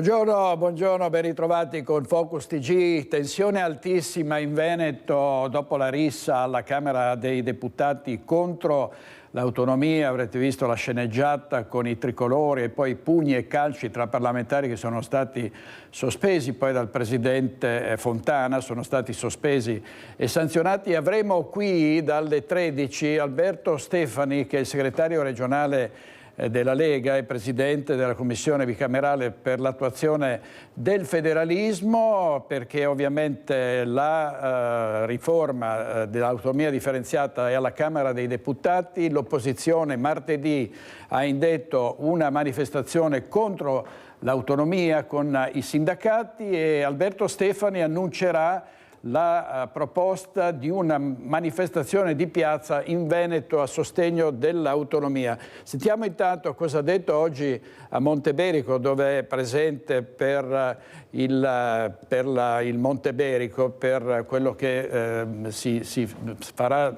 Buongiorno, buongiorno, ben ritrovati con Focus TG. Tensione altissima in Veneto dopo la rissa alla Camera dei Deputati contro l'autonomia. Avrete visto la sceneggiata con i tricolori e poi pugni e calci tra parlamentari che sono stati sospesi poi dal presidente Fontana, sono stati sospesi e sanzionati. Avremo qui dalle 13 Alberto Stefani, che è il segretario regionale della Lega e presidente della Commissione bicamerale per l'attuazione del federalismo, perché ovviamente la riforma dell'autonomia differenziata è alla Camera dei Deputati. L'opposizione martedì ha indetto una manifestazione contro l'autonomia con i sindacati e Alberto Stefani annuncerà la proposta di una manifestazione di piazza in Veneto a sostegno dell'autonomia. Sentiamo intanto cosa ha detto oggi a Monteberico, dove è presente per il Monteberico, per quello che si farà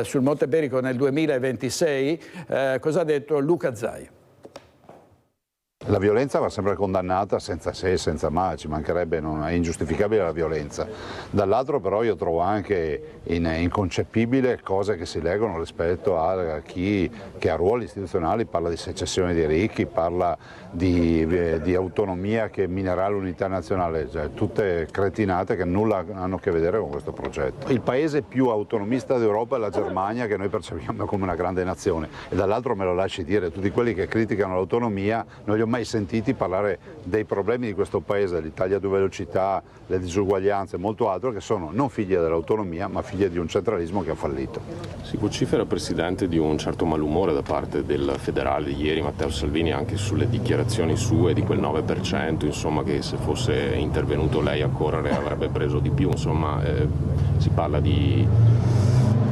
sul Monteberico nel 2026. Cosa ha detto Luca Zaia? La violenza va sempre condannata senza se e senza ma, ci mancherebbe, non è ingiustificabile la violenza. Dall'altro però io trovo anche inconcepibile cose che si leggono rispetto a chi che ha ruoli istituzionali, parla di secessione dei ricchi, parla di autonomia che minerà l'unità nazionale, cioè tutte cretinate che nulla hanno a che vedere con questo progetto. Il paese più autonomista d'Europa è la Germania, che noi percepiamo come una grande nazione, e dall'altro me lo lasci dire, tutti quelli che criticano l'autonomia non li ho mai sentiti parlare dei problemi di questo paese, l'Italia a due velocità, le disuguaglianze e molto altro, che sono non figlie dell'autonomia ma figlie di un centralismo che ha fallito. Si vocifera, Presidente, di un certo malumore da parte del federale di ieri Matteo Salvini anche sulle dichiarazioni sue di quel 9%, insomma, che se fosse intervenuto lei a correre avrebbe preso di più, insomma, si parla di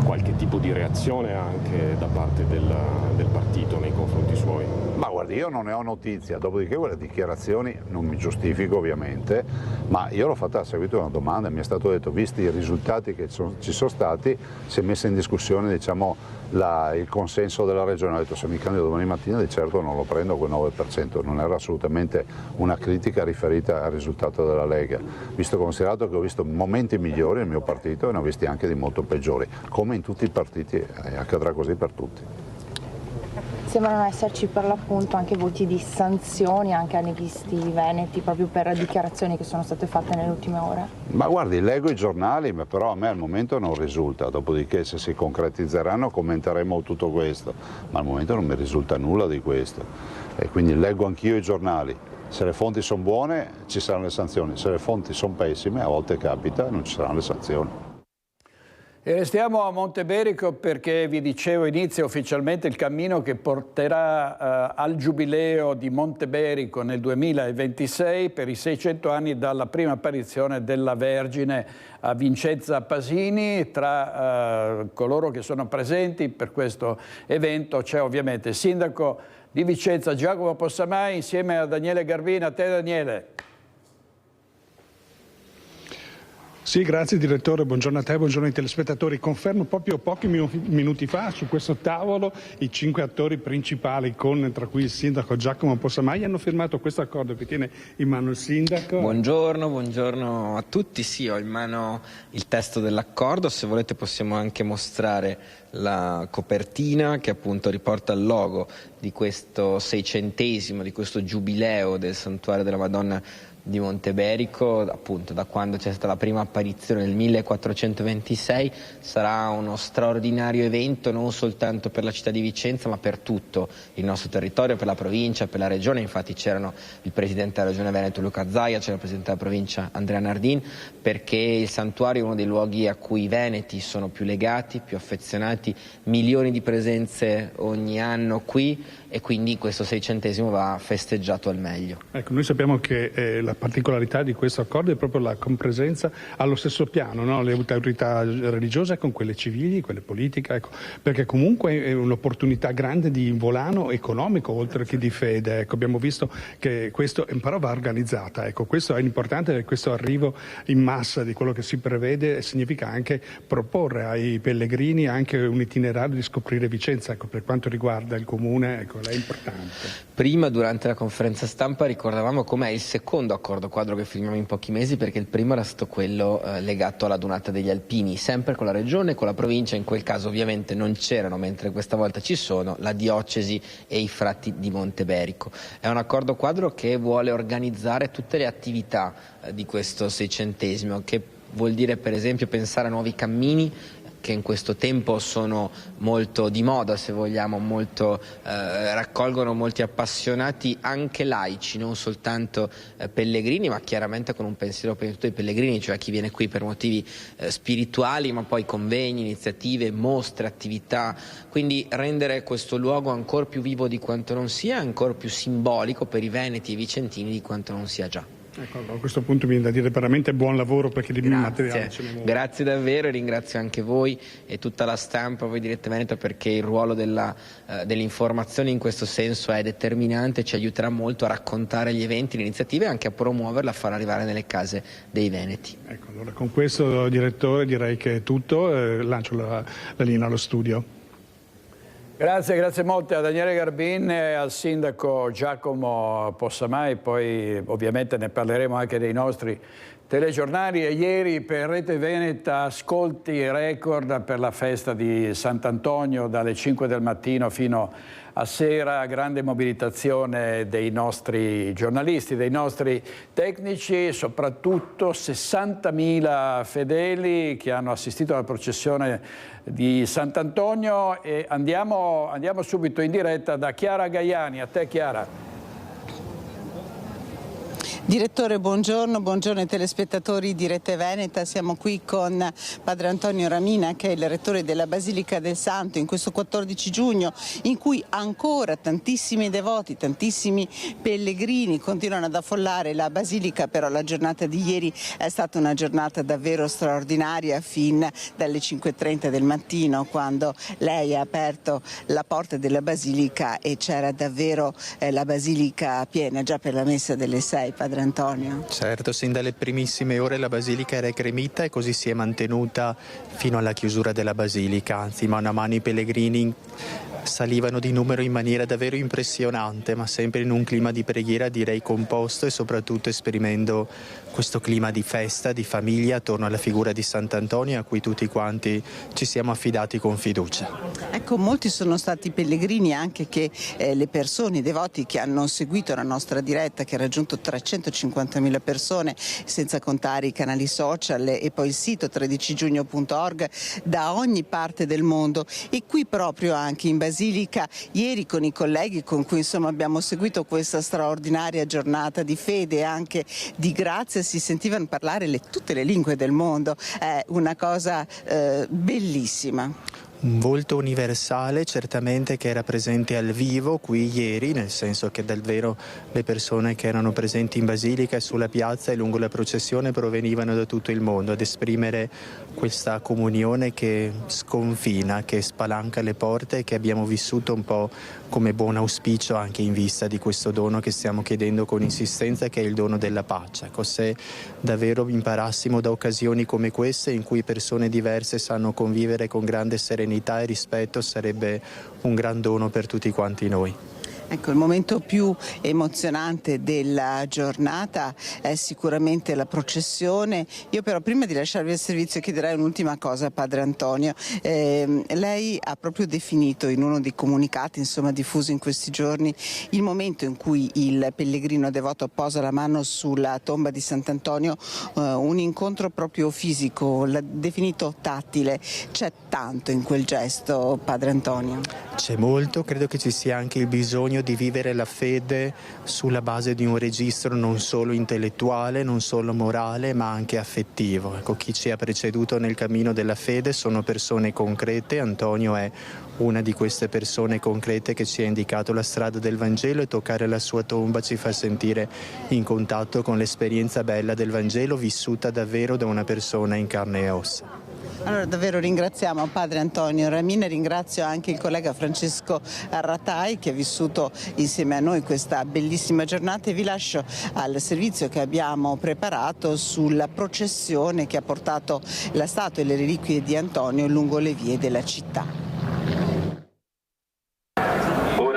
qualche tipo di reazione anche da parte del partito nei confronti suoi. Ma guardi, io non ne ho notizia, dopodiché quelle dichiarazioni non mi giustifico ovviamente, ma io l'ho fatta a seguito di una domanda, mi è stato detto, visti i risultati che ci sono stati, si è messa in discussione, diciamo, il consenso della regione. Ho detto, se mi candido domani mattina di certo non lo prendo quel 9%, non era assolutamente una critica riferita al risultato della Lega, visto considerato che ho visto momenti migliori nel mio partito e ne ho visti anche di molto peggiori, come in tutti i partiti, accadrà così per tutti. Sembrano esserci per l'appunto anche voti di sanzioni anche a leghisti veneti proprio per dichiarazioni che sono state fatte nelle ultime ore. Ma guardi, leggo i giornali, ma però a me al momento non risulta, dopodiché se si concretizzeranno commenteremo tutto questo, ma al momento non mi risulta nulla di questo e quindi leggo anch'io i giornali. Se le fonti sono buone ci saranno le sanzioni, se le fonti sono pessime a volte capita non ci saranno le sanzioni. E restiamo a Monteberico perché vi dicevo inizia ufficialmente il cammino che porterà al giubileo di Monteberico nel 2026 per i 600 anni dalla prima apparizione della Vergine a Vincenza Pasini. Tra coloro che sono presenti per questo evento c'è ovviamente il sindaco di Vicenza Giacomo Possamai insieme a Daniele Garbina. A te Daniele. Sì, grazie direttore, buongiorno a te, buongiorno ai telespettatori. Confermo proprio pochi minuti fa su questo tavolo i 5 attori principali, tra cui il sindaco Giacomo Possamai, hanno firmato questo accordo che tiene in mano il sindaco. Buongiorno a tutti, sì, ho in mano il testo dell'accordo, se volete possiamo anche mostrare la copertina che appunto riporta il logo di questo 600°, di questo giubileo del Santuario della Madonna di Monteberico, appunto da quando c'è stata la prima apparizione nel 1426. Sarà uno straordinario evento non soltanto per la città di Vicenza ma per tutto il nostro territorio, per la provincia, per la regione. Infatti c'erano il presidente della regione Veneto Luca Zaia, c'era il presidente della provincia Andrea Nardin, perché il santuario è uno dei luoghi a cui i veneti sono più legati, più affezionati, milioni di presenze ogni anno qui e quindi questo 600° va festeggiato al meglio. Ecco, noi sappiamo che la la particolarità di questo accordo è proprio la compresenza allo stesso piano, no? Le autorità religiose con quelle civili, quelle politiche, ecco, perché comunque è un'opportunità grande di volano economico oltre che di fede. Ecco, abbiamo visto che questo però va organizzata, ecco, questo è importante, perché questo arrivo in massa di quello che si prevede significa anche proporre ai pellegrini anche un itinerario di scoprire Vicenza, ecco, per quanto riguarda il comune, ecco, è importante. Prima, durante la conferenza stampa, ricordavamo com'è il secondo accordo quadro che firmiamo in pochi mesi, perché il primo era stato quello legato alla Dunata degli Alpini, sempre con la regione e con la provincia. In quel caso ovviamente non c'erano, mentre questa volta ci sono, la diocesi e i frati di Monteberico. È un accordo quadro che vuole organizzare tutte le attività di questo 600°, che vuol dire per esempio pensare a nuovi cammini che in questo tempo sono molto di moda, se vogliamo, raccolgono molti appassionati anche laici, non soltanto pellegrini, ma chiaramente con un pensiero per tutti i pellegrini, cioè chi viene qui per motivi spirituali, ma poi convegni, iniziative, mostre, attività, quindi rendere questo luogo ancora più vivo di quanto non sia, ancora più simbolico per i veneti e i vicentini di quanto non sia già. Ecco, a questo punto mi viene da dire veramente buon lavoro, perché di materiale ce ne vuole. Grazie davvero, e ringrazio anche voi e tutta la stampa, voi di Rete Veneta, perché il ruolo dell'informazione in questo senso è determinante, ci aiuterà molto a raccontare gli eventi, le iniziative e anche a promuoverle, a far arrivare nelle case dei veneti. Ecco, allora con questo, direttore, direi che è tutto, lancio la linea allo studio. Grazie molte a Daniele Garbin e al sindaco Giacomo Possamai, poi ovviamente ne parleremo anche dei nostri telegiornali. E ieri per Rete Veneta ascolti record per la festa di Sant'Antonio, dalle 5 del mattino fino a sera, grande mobilitazione dei nostri giornalisti, dei nostri tecnici, soprattutto 60.000 fedeli che hanno assistito alla processione di Sant'Antonio. E andiamo subito in diretta da Chiara Gaiani. A te, Chiara. Direttore, buongiorno ai telespettatori di Rete Veneta. Siamo qui con Padre Antonio Ramina, che è il rettore della Basilica del Santo, in questo 14 giugno in cui ancora tantissimi devoti, tantissimi pellegrini continuano ad affollare la Basilica. Però la giornata di ieri è stata una giornata davvero straordinaria, fin dalle 5:30 del mattino, quando lei ha aperto la porta della Basilica e c'era davvero la Basilica piena già per la messa delle 6, Padre Antonio. Certo, sin dalle primissime ore la Basilica era gremita e così si è mantenuta fino alla chiusura della Basilica, anzi mano a mano i pellegrini salivano di numero in maniera davvero impressionante, ma sempre in un clima di preghiera, direi composto, e soprattutto esprimendo questo clima di festa, di famiglia attorno alla figura di Sant'Antonio, a cui tutti quanti ci siamo affidati con fiducia. Ecco, molti sono stati i pellegrini, anche che le persone, i devoti che hanno seguito la nostra diretta, che ha raggiunto 350.000 persone, senza contare i canali social e poi il sito 13giugno.org, da ogni parte del mondo. E qui proprio anche in Basilica, ieri con i colleghi con cui abbiamo seguito questa straordinaria giornata di fede e anche di grazia, si sentivano parlare tutte le lingue del mondo. È una cosa bellissima. Un volto universale certamente, che era presente al vivo qui ieri, nel senso che davvero le persone che erano presenti in Basilica e sulla piazza e lungo la processione provenivano da tutto il mondo ad esprimere questa comunione che sconfina, che spalanca le porte e che abbiamo vissuto un po' come buon auspicio anche in vista di questo dono che stiamo chiedendo con insistenza, che è il dono della pace. Ecco, se davvero imparassimo da occasioni come queste, in cui persone diverse sanno convivere con grande serenità e rispetto, sarebbe un gran dono per tutti quanti noi. Ecco, il momento più emozionante della giornata è sicuramente la processione. Io però, prima di lasciarvi il servizio, chiederei un'ultima cosa a Padre Antonio. Lei ha proprio definito in uno dei comunicati diffusi in questi giorni il momento in cui il pellegrino devoto posa la mano sulla tomba di Sant'Antonio, un incontro proprio fisico, l'ha definito tattile. C'è tanto in quel gesto, Padre Antonio? C'è molto, credo che ci sia anche il bisogno Sant'Antonio di vivere la fede sulla base di un registro non solo intellettuale, non solo morale, ma anche affettivo. Ecco, chi ci ha preceduto nel cammino della fede sono persone concrete. Antonio è una di queste persone concrete che ci ha indicato la strada del Vangelo, e toccare la sua tomba ci fa sentire in contatto con l'esperienza bella del Vangelo vissuta davvero da una persona in carne e ossa. Allora davvero ringraziamo Padre Antonio Ramina, ringrazio anche il collega Francesco Ratai che ha vissuto insieme a noi questa bellissima giornata, e vi lascio al servizio che abbiamo preparato sulla processione che ha portato la statua e le reliquie di Antonio lungo le vie della città.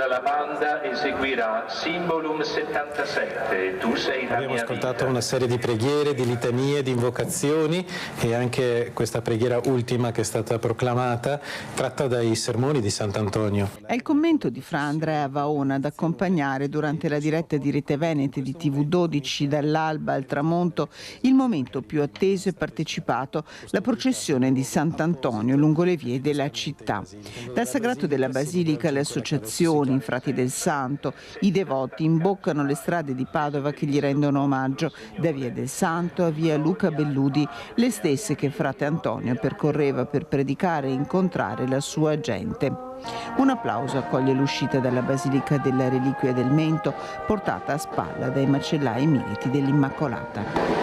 La banda eseguirà Symbolum 77, tu sei la Abbiamo mia ascoltato vita. Una serie di preghiere, di litanie, di invocazioni, e anche questa preghiera ultima che è stata proclamata tratta dai sermoni di Sant'Antonio. È il commento di Fra Andrea Vaona ad accompagnare durante la diretta di Rete Venete di TV12 dall'alba al tramonto il momento più atteso e partecipato, la processione di Sant'Antonio lungo le vie della città. Dal sagrato della Basilica le associazioni, Frati del Santo, i devoti imboccano le strade di Padova che gli rendono omaggio, da via del Santo a via Luca Belludi, le stesse che frate Antonio percorreva per predicare e incontrare la sua gente. Un applauso accoglie l'uscita dalla Basilica della Reliquia del Mento, portata a spalla dai macellai militi dell'Immacolata.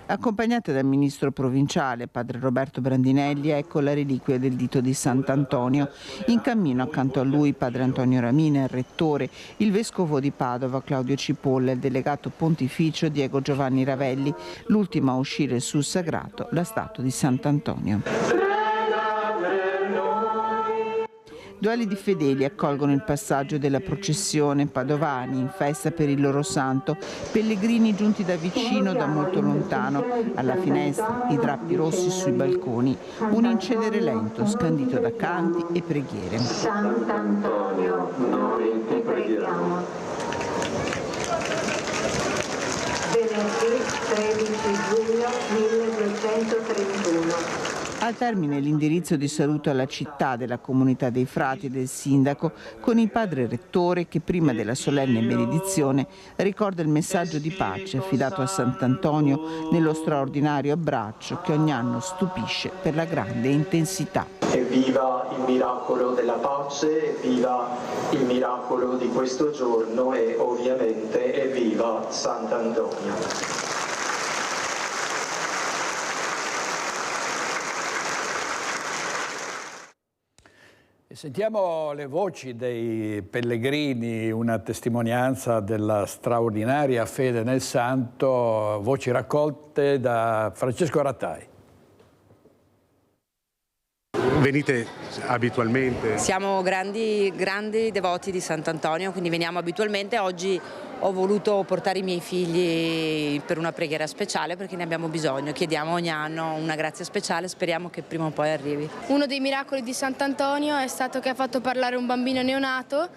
Accompagnata dal ministro provinciale, padre Roberto Brandinelli, ecco la reliquia del dito di Sant'Antonio. In cammino accanto a lui padre Antonio Ramina, il rettore, il vescovo di Padova Claudio Cipolla, il delegato pontificio Diego Giovanni Ravelli, l'ultima a uscire sul sagrato, la statua di Sant'Antonio. Duali di fedeli accolgono il passaggio della processione, padovani in festa per il loro santo, pellegrini giunti da vicino, da molto lontano, alla finestra, i drappi rossi sui balconi, un incedere lento scandito da canti e preghiere. Sant'Antonio, noi ti preghiamo. Venerdì 13 giugno 1231. Al termine l'indirizzo di saluto alla città della comunità dei frati e del sindaco con il padre rettore che prima della solenne benedizione ricorda il messaggio di pace affidato a Sant'Antonio nello straordinario abbraccio che ogni anno stupisce per la grande intensità. Evviva il miracolo della pace, evviva il miracolo di questo giorno e ovviamente evviva Sant'Antonio. Sentiamo le voci dei pellegrini, una testimonianza della straordinaria fede nel Santo, voci raccolte da Francesco Ratai. Venite abitualmente? Siamo grandi devoti di Sant'Antonio, quindi veniamo abitualmente. Oggi ho voluto portare i miei figli per una preghiera speciale perché ne abbiamo bisogno. Chiediamo ogni anno una grazia speciale, speriamo che prima o poi arrivi. Uno dei miracoli di Sant'Antonio è stato che ha fatto parlare un bambino neonato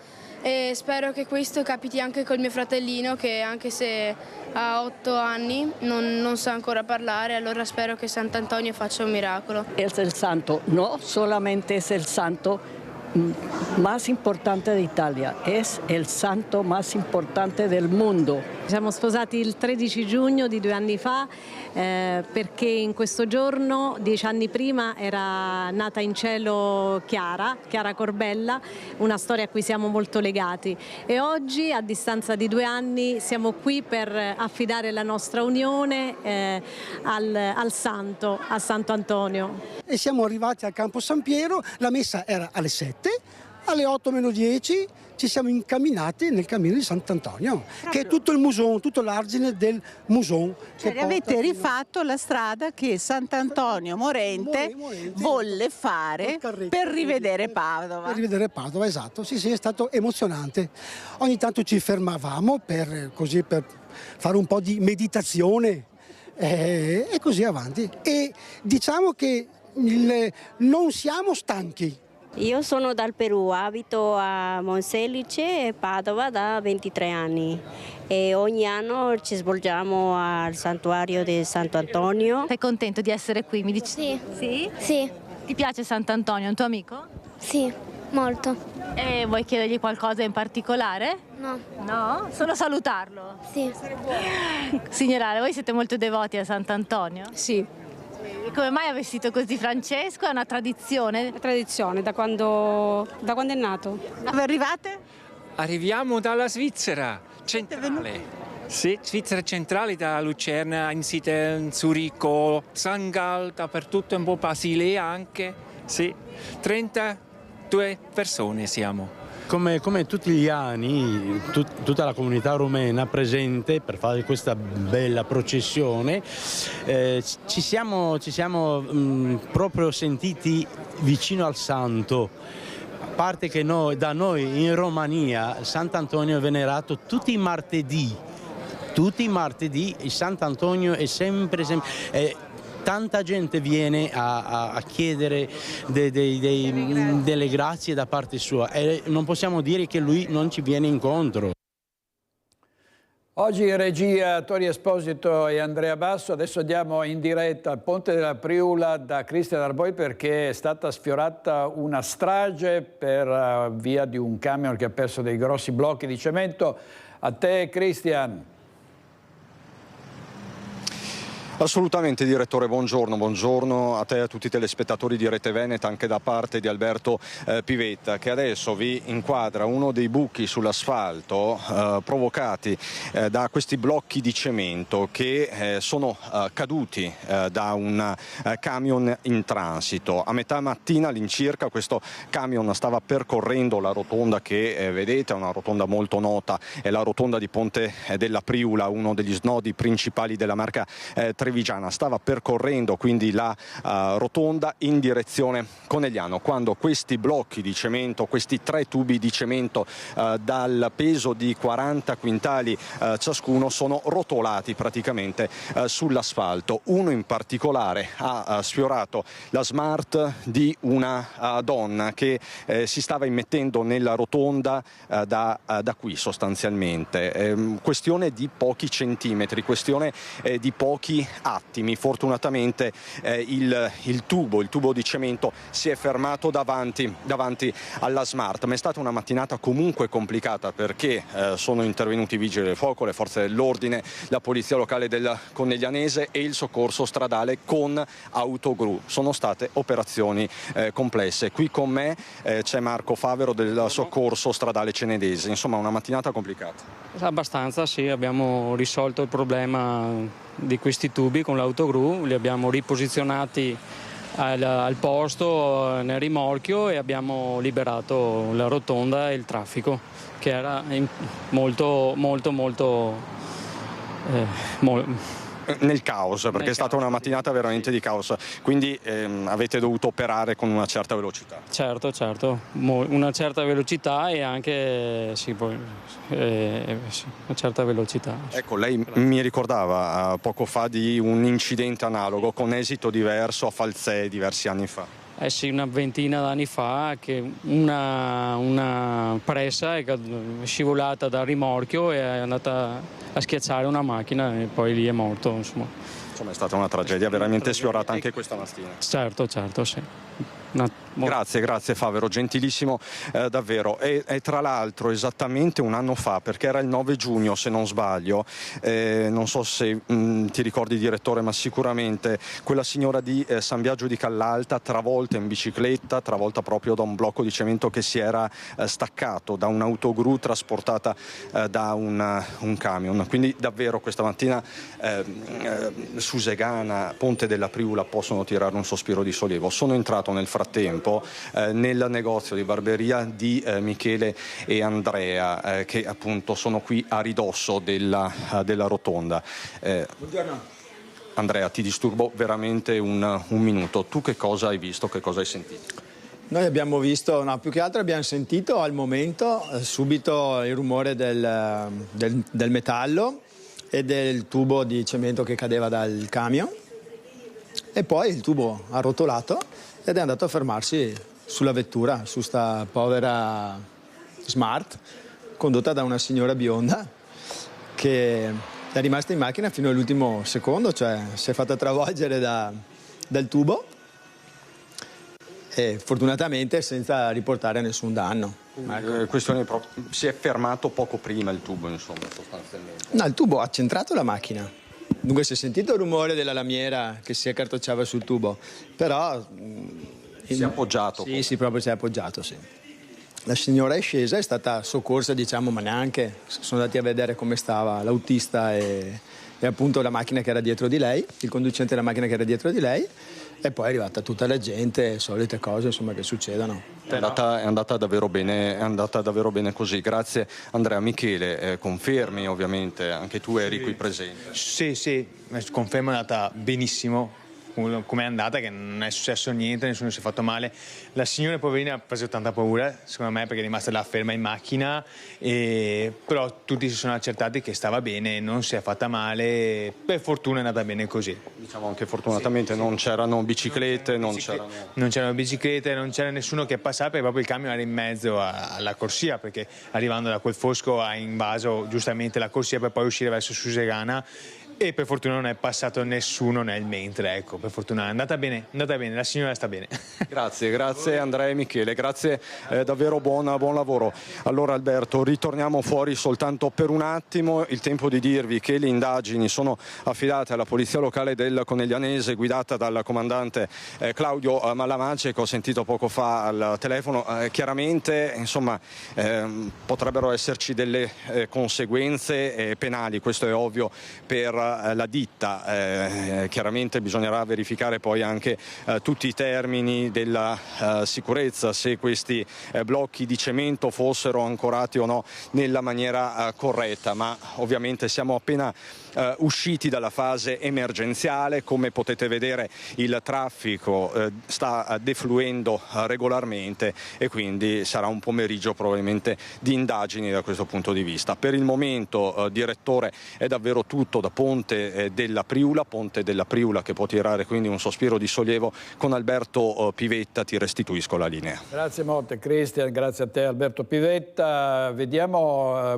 e spero che questo capiti anche col mio fratellino che anche se ha 8 anni non sa ancora parlare, allora spero che Sant'Antonio faccia un miracolo. Es el santo, no solamente es el santo más importante de Italia, es el santo más importante del mondo. Siamo sposati il 13 giugno di 2 anni fa perché in questo giorno, 10 anni prima, era nata in cielo Chiara Corbella, una storia a cui siamo molto legati, e oggi a distanza di 2 anni siamo qui per affidare la nostra unione al santo, a Santo Antonio. E siamo arrivati al Campo San Piero, la messa era alle 7, alle 8 meno 10 ci siamo incamminati nel cammino di Sant'Antonio, che è tutto il Muson, tutto l'argine del Muson. Cioè, avete rifatto la strada che Sant'Antonio Morente volle fare per rivedere Padova. Per rivedere Padova, esatto. Sì, è stato emozionante. Ogni tanto ci fermavamo per fare un po' di meditazione e così avanti. E diciamo che non siamo stanchi. Io sono dal Perù, abito a Monselice e Padova da 23 anni e ogni anno ci svolgiamo al santuario di Sant'Antonio. Sei contento di essere qui? Mi dici? Sì. Sì? Sì. Ti piace Sant'Antonio, è un tuo amico? Sì, molto. E vuoi chiedergli qualcosa in particolare? No. No? Solo salutarlo? Sì. Signora, voi siete molto devoti a Sant'Antonio? Sì. E come mai ha vestito così Francesco? È una tradizione? Una tradizione, da quando è nato. Dove arrivate? Arriviamo dalla Svizzera centrale. Sì, Svizzera centrale, da Lucerna, in Zurigo, San Gal, dappertutto, un po' Basilea anche. Sì, 32 persone siamo. Come tutti gli anni, tutta la comunità rumena presente per fare questa bella processione, ci siamo proprio sentiti vicino al santo. A parte che da noi in Romania Sant'Antonio è venerato tutti i martedì, il Sant'Antonio è sempre tanta gente viene a chiedere delle grazie da parte sua e non possiamo dire che lui non ci viene incontro. Oggi in regia Tori Esposito e Andrea Basso, adesso andiamo in diretta al Ponte della Priula da Cristian Arboi perché è stata sfiorata una strage per via di un camion che ha perso dei grossi blocchi di cemento. A te Cristian. Assolutamente direttore, buongiorno a te e a tutti i telespettatori di Rete Veneta, anche da parte di Alberto Pivetta, che adesso vi inquadra uno dei buchi sull'asfalto provocati da questi blocchi di cemento che sono caduti da un camion in transito. A metà mattina all'incirca questo camion stava percorrendo la rotonda che vedete, è una rotonda molto nota, è la rotonda di Ponte della Priula, uno degli snodi principali della Marca Trevigiana. Stava percorrendo quindi la rotonda in direzione Conegliano quando questi blocchi di cemento, questi 3 tubi di cemento dal peso di 40 quintali ciascuno, sono rotolati praticamente sull'asfalto. Uno in particolare ha sfiorato la Smart di una donna che si stava immettendo nella rotonda da qui sostanzialmente. Questione di pochi centimetri, questione di pochi attimi. Fortunatamente il tubo di cemento si è fermato davanti alla Smart, ma è stata una mattinata comunque complicata perché sono intervenuti i vigili del fuoco, le forze dell'ordine, la polizia locale del Coneglianese e il soccorso stradale con autogru. Sono state operazioni complesse. Qui con me c'è Marco Favero del soccorso stradale cenedese. Insomma, una mattinata complicata. Abbastanza, sì, abbiamo risolto il problema di questi tubi con l'autogru, li abbiamo riposizionati al posto nel rimorchio e abbiamo liberato la rotonda e il traffico che era molto nel caos, perché è stata una mattinata veramente di caos, quindi avete dovuto operare con una certa velocità. Certo, una certa velocità e anche una certa velocità. Ecco, lei mi ricordava poco fa di un incidente analogo con esito diverso a Falzè diversi anni fa. Sì, una ventina d'anni fa che una pressa è scivolata dal rimorchio e è andata a schiacciare una macchina e poi lì è morto. Insomma è stata una tragedia veramente sfiorata anche questa mattina. Certo, sì. Grazie Favero, gentilissimo davvero. E tra l'altro esattamente un anno fa, perché era il 9 giugno se non sbaglio, non so se ti ricordi direttore, ma sicuramente quella signora di San Biagio di Callalta travolta in bicicletta, travolta proprio da un blocco di cemento che si era staccato da un'autogru trasportata da un camion. Quindi davvero questa mattina Susegana, Ponte della Priula possono tirare un sospiro di sollievo. Sono entrato nel frattempo nel negozio di barberia di Michele e Andrea che appunto sono qui a ridosso della rotonda. Buongiorno. Andrea, ti disturbo veramente un minuto. Tu che cosa hai visto, che cosa hai sentito? Noi abbiamo visto, più che altro abbiamo sentito al momento subito il rumore del metallo e del tubo di cemento che cadeva dal camion e poi il tubo ha rotolato ed è andato a fermarsi sulla vettura, su sta povera Smart, condotta da una signora bionda che è rimasta in macchina fino all'ultimo secondo, cioè si è fatta travolgere dal tubo e fortunatamente senza riportare nessun danno. Si è fermato poco prima il tubo, insomma, sostanzialmente. No, il tubo ha centrato la macchina. Dunque si è sentito il rumore della lamiera che si accartocciava sul tubo, però... Si è appoggiato. Sì, proprio si è appoggiato, sì. La signora è scesa, è stata soccorsa, diciamo, ma neanche. Sono andati a vedere come stava l'autista e appunto la macchina che era dietro di lei, il conducente della macchina che era dietro di lei, e poi è arrivata tutta la gente, solite cose insomma che succedono. È andata davvero bene così. Grazie Andrea. Michele, confermi ovviamente, anche tu eri qui presente. Sì, confermo, è andata benissimo. Come è andata, che non è successo niente, nessuno si è fatto male. La signora poverina ha preso tanta paura, secondo me, perché è rimasta là ferma in macchina, però tutti si sono accertati che stava bene, non si è fatta male, per fortuna è andata bene così. Diciamo anche fortunatamente non c'erano biciclette, non c'era nessuno che passava, perché proprio il camion era in mezzo alla corsia, perché arrivando da quel fosco ha invaso giustamente la corsia per poi uscire verso Susegana. E per fortuna non è passato nessuno nel mentre, ecco, per fortuna è andata bene, la signora sta bene. Grazie Andrea e Michele, grazie, davvero buon lavoro. Allora Alberto, ritorniamo fuori soltanto per un attimo, il tempo di dirvi che le indagini sono affidate alla Polizia Locale del Coneglianese, guidata dal comandante Claudio Mallamaggi, che ho sentito poco fa al telefono. Chiaramente, insomma, potrebbero esserci delle conseguenze penali, questo è ovvio, per la ditta. Chiaramente bisognerà verificare poi anche tutti i termini della sicurezza, se questi blocchi di cemento fossero ancorati o no nella maniera corretta, ma ovviamente siamo appena usciti dalla fase emergenziale. Come potete vedere il traffico sta defluendo regolarmente e quindi sarà un pomeriggio probabilmente di indagini da questo punto di vista. Per il momento, direttore, è davvero tutto da Ponte della Priula, che può tirare quindi un sospiro di sollievo. Con Alberto Pivetta ti restituisco la linea. Grazie molte Cristian, grazie a te Alberto Pivetta. Vediamo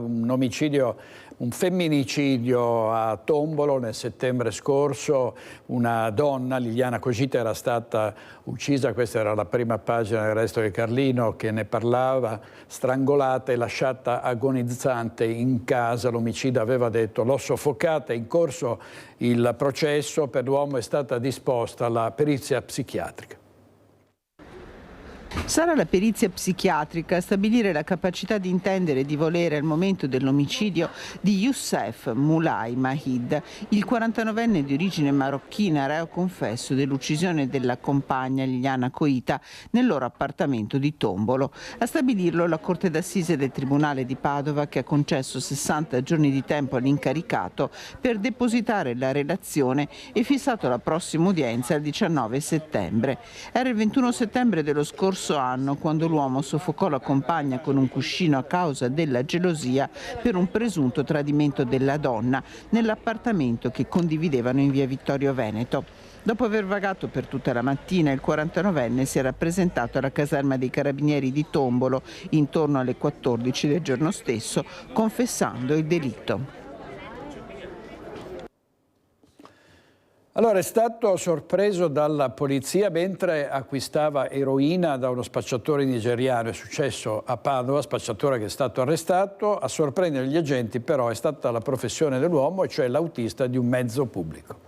un femminicidio a Tombolo nel settembre scorso. Una donna, Liliana Cogita, era stata uccisa, questa era la prima pagina del Resto del Carlino che ne parlava, strangolata e lasciata agonizzante in casa. L'omicida aveva detto: l'ho soffocata. In corso il processo, per l'uomo è stata disposta la perizia psichiatrica. Sarà la perizia psichiatrica a stabilire la capacità di intendere e di volere al momento dell'omicidio di Youssef Moulay Mahid, il 49enne di origine marocchina, reo confesso dell'uccisione della compagna Liliana Cogita nel loro appartamento di Tombolo. A stabilirlo la Corte d'Assise del Tribunale di Padova, che ha concesso 60 giorni di tempo all'incaricato per depositare la relazione e fissato la prossima udienza al 19 settembre. Era il 21 settembre dello scorso anno quando l'uomo soffocò la compagna con un cuscino a causa della gelosia per un presunto tradimento della donna nell'appartamento che condividevano in via Vittorio Veneto. Dopo aver vagato per tutta la mattina, il 49enne si era presentato alla caserma dei Carabinieri di Tombolo intorno alle 14 del giorno stesso, confessando il delitto. Allora, è stato sorpreso dalla polizia mentre acquistava eroina da uno spacciatore nigeriano. È successo a Padova, spacciatore che è stato arrestato. A sorprendere gli agenti però è stata la professione dell'uomo, cioè l'autista di un mezzo pubblico.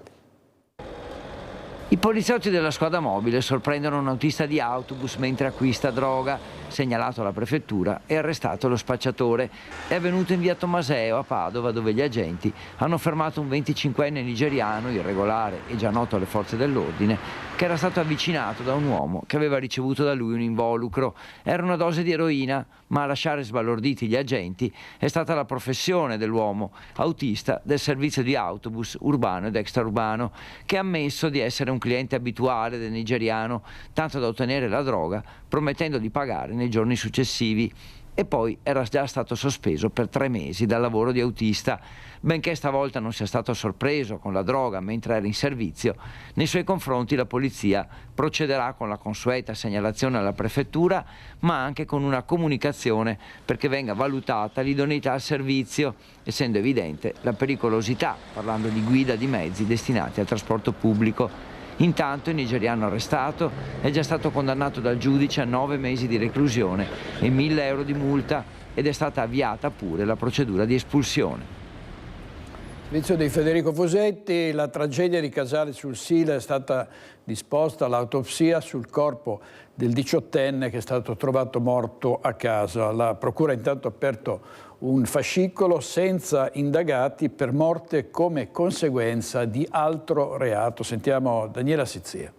I poliziotti della squadra mobile sorprendono un autista di autobus mentre acquista droga, segnalato alla prefettura e arrestato lo spacciatore. È avvenuto in via Tommaseo a Padova, dove gli agenti hanno fermato un 25enne nigeriano irregolare e già noto alle forze dell'ordine, che era stato avvicinato da un uomo che aveva ricevuto da lui un involucro. Era una dose di eroina, ma a lasciare sbalorditi gli agenti è stata la professione dell'uomo, autista del servizio di autobus urbano ed extraurbano, che ha ammesso di essere un cliente abituale del nigeriano, tanto da ottenere la droga, promettendo di pagare nei giorni successivi. e poi era già stato sospeso per 3 mesi dal lavoro di autista. Benché stavolta non sia stato sorpreso con la droga mentre era in servizio, nei suoi confronti la polizia procederà con la consueta segnalazione alla prefettura, ma anche con una comunicazione perché venga valutata l'idoneità al servizio, essendo evidente la pericolosità, parlando di guida di mezzi destinati al trasporto pubblico. Intanto il nigeriano arrestato è già stato condannato dal giudice a 9 mesi di reclusione e 1.000 euro di multa ed è stata avviata pure la procedura di espulsione. Servizio di Federico Fusetti, la tragedia di Casale sul Sile è stata disposta l'autopsia sul corpo del 18enne che è stato trovato morto a casa. La procura intanto ha aperto un fascicolo senza indagati per morte come conseguenza di altro reato. Sentiamo Daniela Sizzia.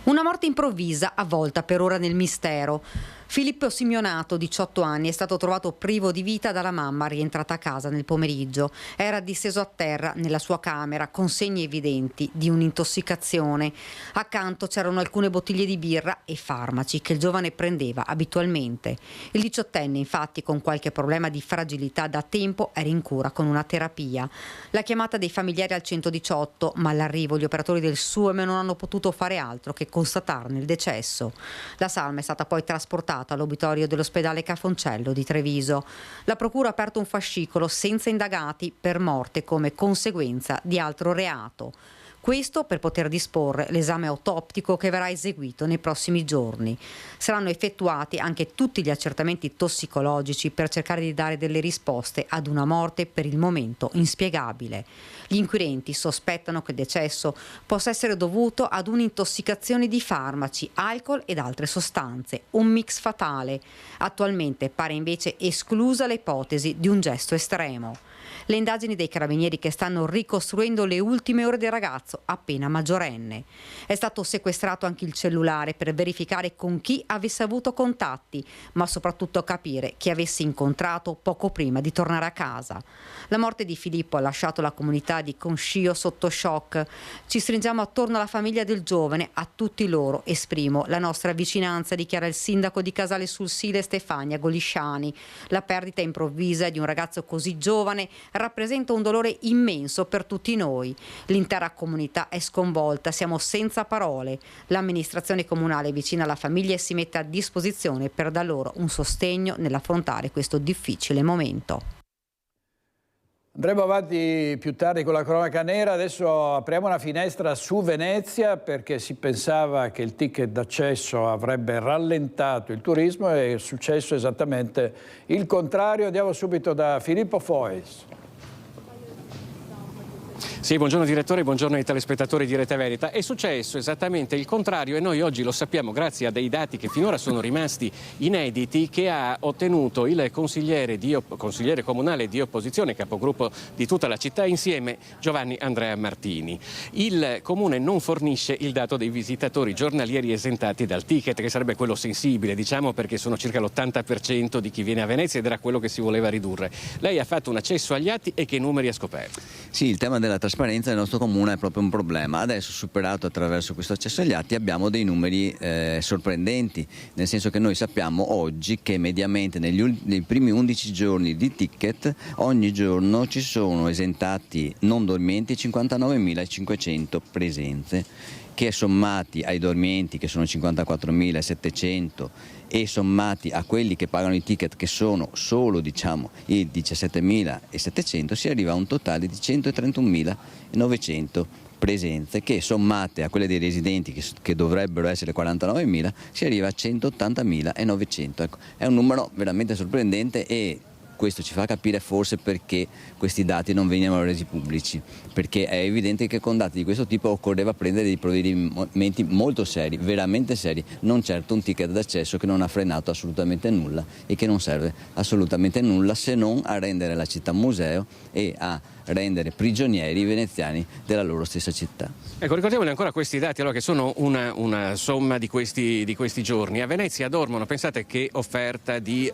Una morte improvvisa, avvolta per ora nel mistero. Filippo Simionato, 18 anni, è stato trovato privo di vita dalla mamma rientrata a casa nel pomeriggio. Era disteso a terra nella sua camera con segni evidenti di un'intossicazione. Accanto c'erano alcune bottiglie di birra e farmaci che il giovane prendeva abitualmente. Il 18enne, infatti, con qualche problema di fragilità da tempo, era in cura con una terapia. La chiamata dei familiari al 118, ma all'arrivo gli operatori del SUEM non hanno potuto fare altro che constatarne il decesso. La salma è stata poi trasportata all'obitorio dell'ospedale Cafoncello di Treviso. La procura ha aperto un fascicolo senza indagati per morte come conseguenza di altro reato. Questo per poter disporre l'esame autoptico che verrà eseguito nei prossimi giorni. Saranno effettuati anche tutti gli accertamenti tossicologici per cercare di dare delle risposte ad una morte per il momento inspiegabile. Gli inquirenti sospettano che il decesso possa essere dovuto ad un'intossicazione di farmaci, alcol ed altre sostanze, un mix fatale. Attualmente pare invece esclusa l'ipotesi di un gesto estremo. Le indagini dei carabinieri che stanno ricostruendo le ultime ore del ragazzo appena maggiorenne. È stato sequestrato anche il cellulare per verificare con chi avesse avuto contatti, ma soprattutto capire chi avesse incontrato poco prima di tornare a casa. La morte di Filippo ha lasciato la comunità di Conscio sotto shock. Ci stringiamo attorno alla famiglia del giovane, a tutti loro esprimo la nostra vicinanza, dichiara il sindaco di Casale sul Sile Stefania Golisciani. La perdita improvvisa di un ragazzo così giovane rappresenta un dolore immenso per tutti noi. L'intera comunità è sconvolta, siamo senza parole. L'amministrazione comunale è vicina alla famiglia e si mette a disposizione per dar loro un sostegno nell'affrontare questo difficile momento. Andremo avanti più tardi con la cronaca nera, adesso apriamo una finestra su Venezia perché si pensava che il ticket d'accesso avrebbe rallentato il turismo e è successo esattamente il contrario. Andiamo subito da Filippo Fois. Sì, buongiorno direttore, buongiorno ai telespettatori di Rete Veneta. È successo esattamente il contrario e noi oggi lo sappiamo grazie a dei dati che finora sono rimasti inediti che ha ottenuto il consigliere comunale di opposizione, capogruppo di tutta la città insieme, Giovanni Andrea Martini. Il comune non fornisce il dato dei visitatori giornalieri esentati dal ticket, che sarebbe quello sensibile, diciamo, perché sono circa l'80% di chi viene a Venezia ed era quello che si voleva ridurre. Lei ha fatto un accesso agli atti e che numeri ha scoperto? Sì, il tema della trasparenza del nostro comune è proprio un problema. Adesso, superato attraverso questo accesso agli atti, abbiamo dei numeri sorprendenti, nel senso che noi sappiamo oggi che mediamente nei primi 11 giorni di ticket ogni giorno ci sono esentati non dormienti 59.500 presenze, che sommati ai dormienti, che sono 54.700, e sommati a quelli che pagano i ticket, che sono solo i 17.700, si arriva a un totale di 131.900 presenze, che sommate a quelle dei residenti, che dovrebbero essere 49.000, si arriva a 180.900. Ecco, è un numero veramente sorprendente e questo ci fa capire forse perché questi dati non venivano resi pubblici, perché è evidente che con dati di questo tipo occorreva prendere dei provvedimenti molto seri, veramente seri, non certo un ticket d'accesso che non ha frenato assolutamente nulla e che non serve assolutamente nulla se non a rendere la città museo e a rendere prigionieri i veneziani della loro stessa città. Ecco, ricordiamoli ancora questi dati, allora, che sono una somma di questi giorni. A Venezia dormono, pensate che offerta di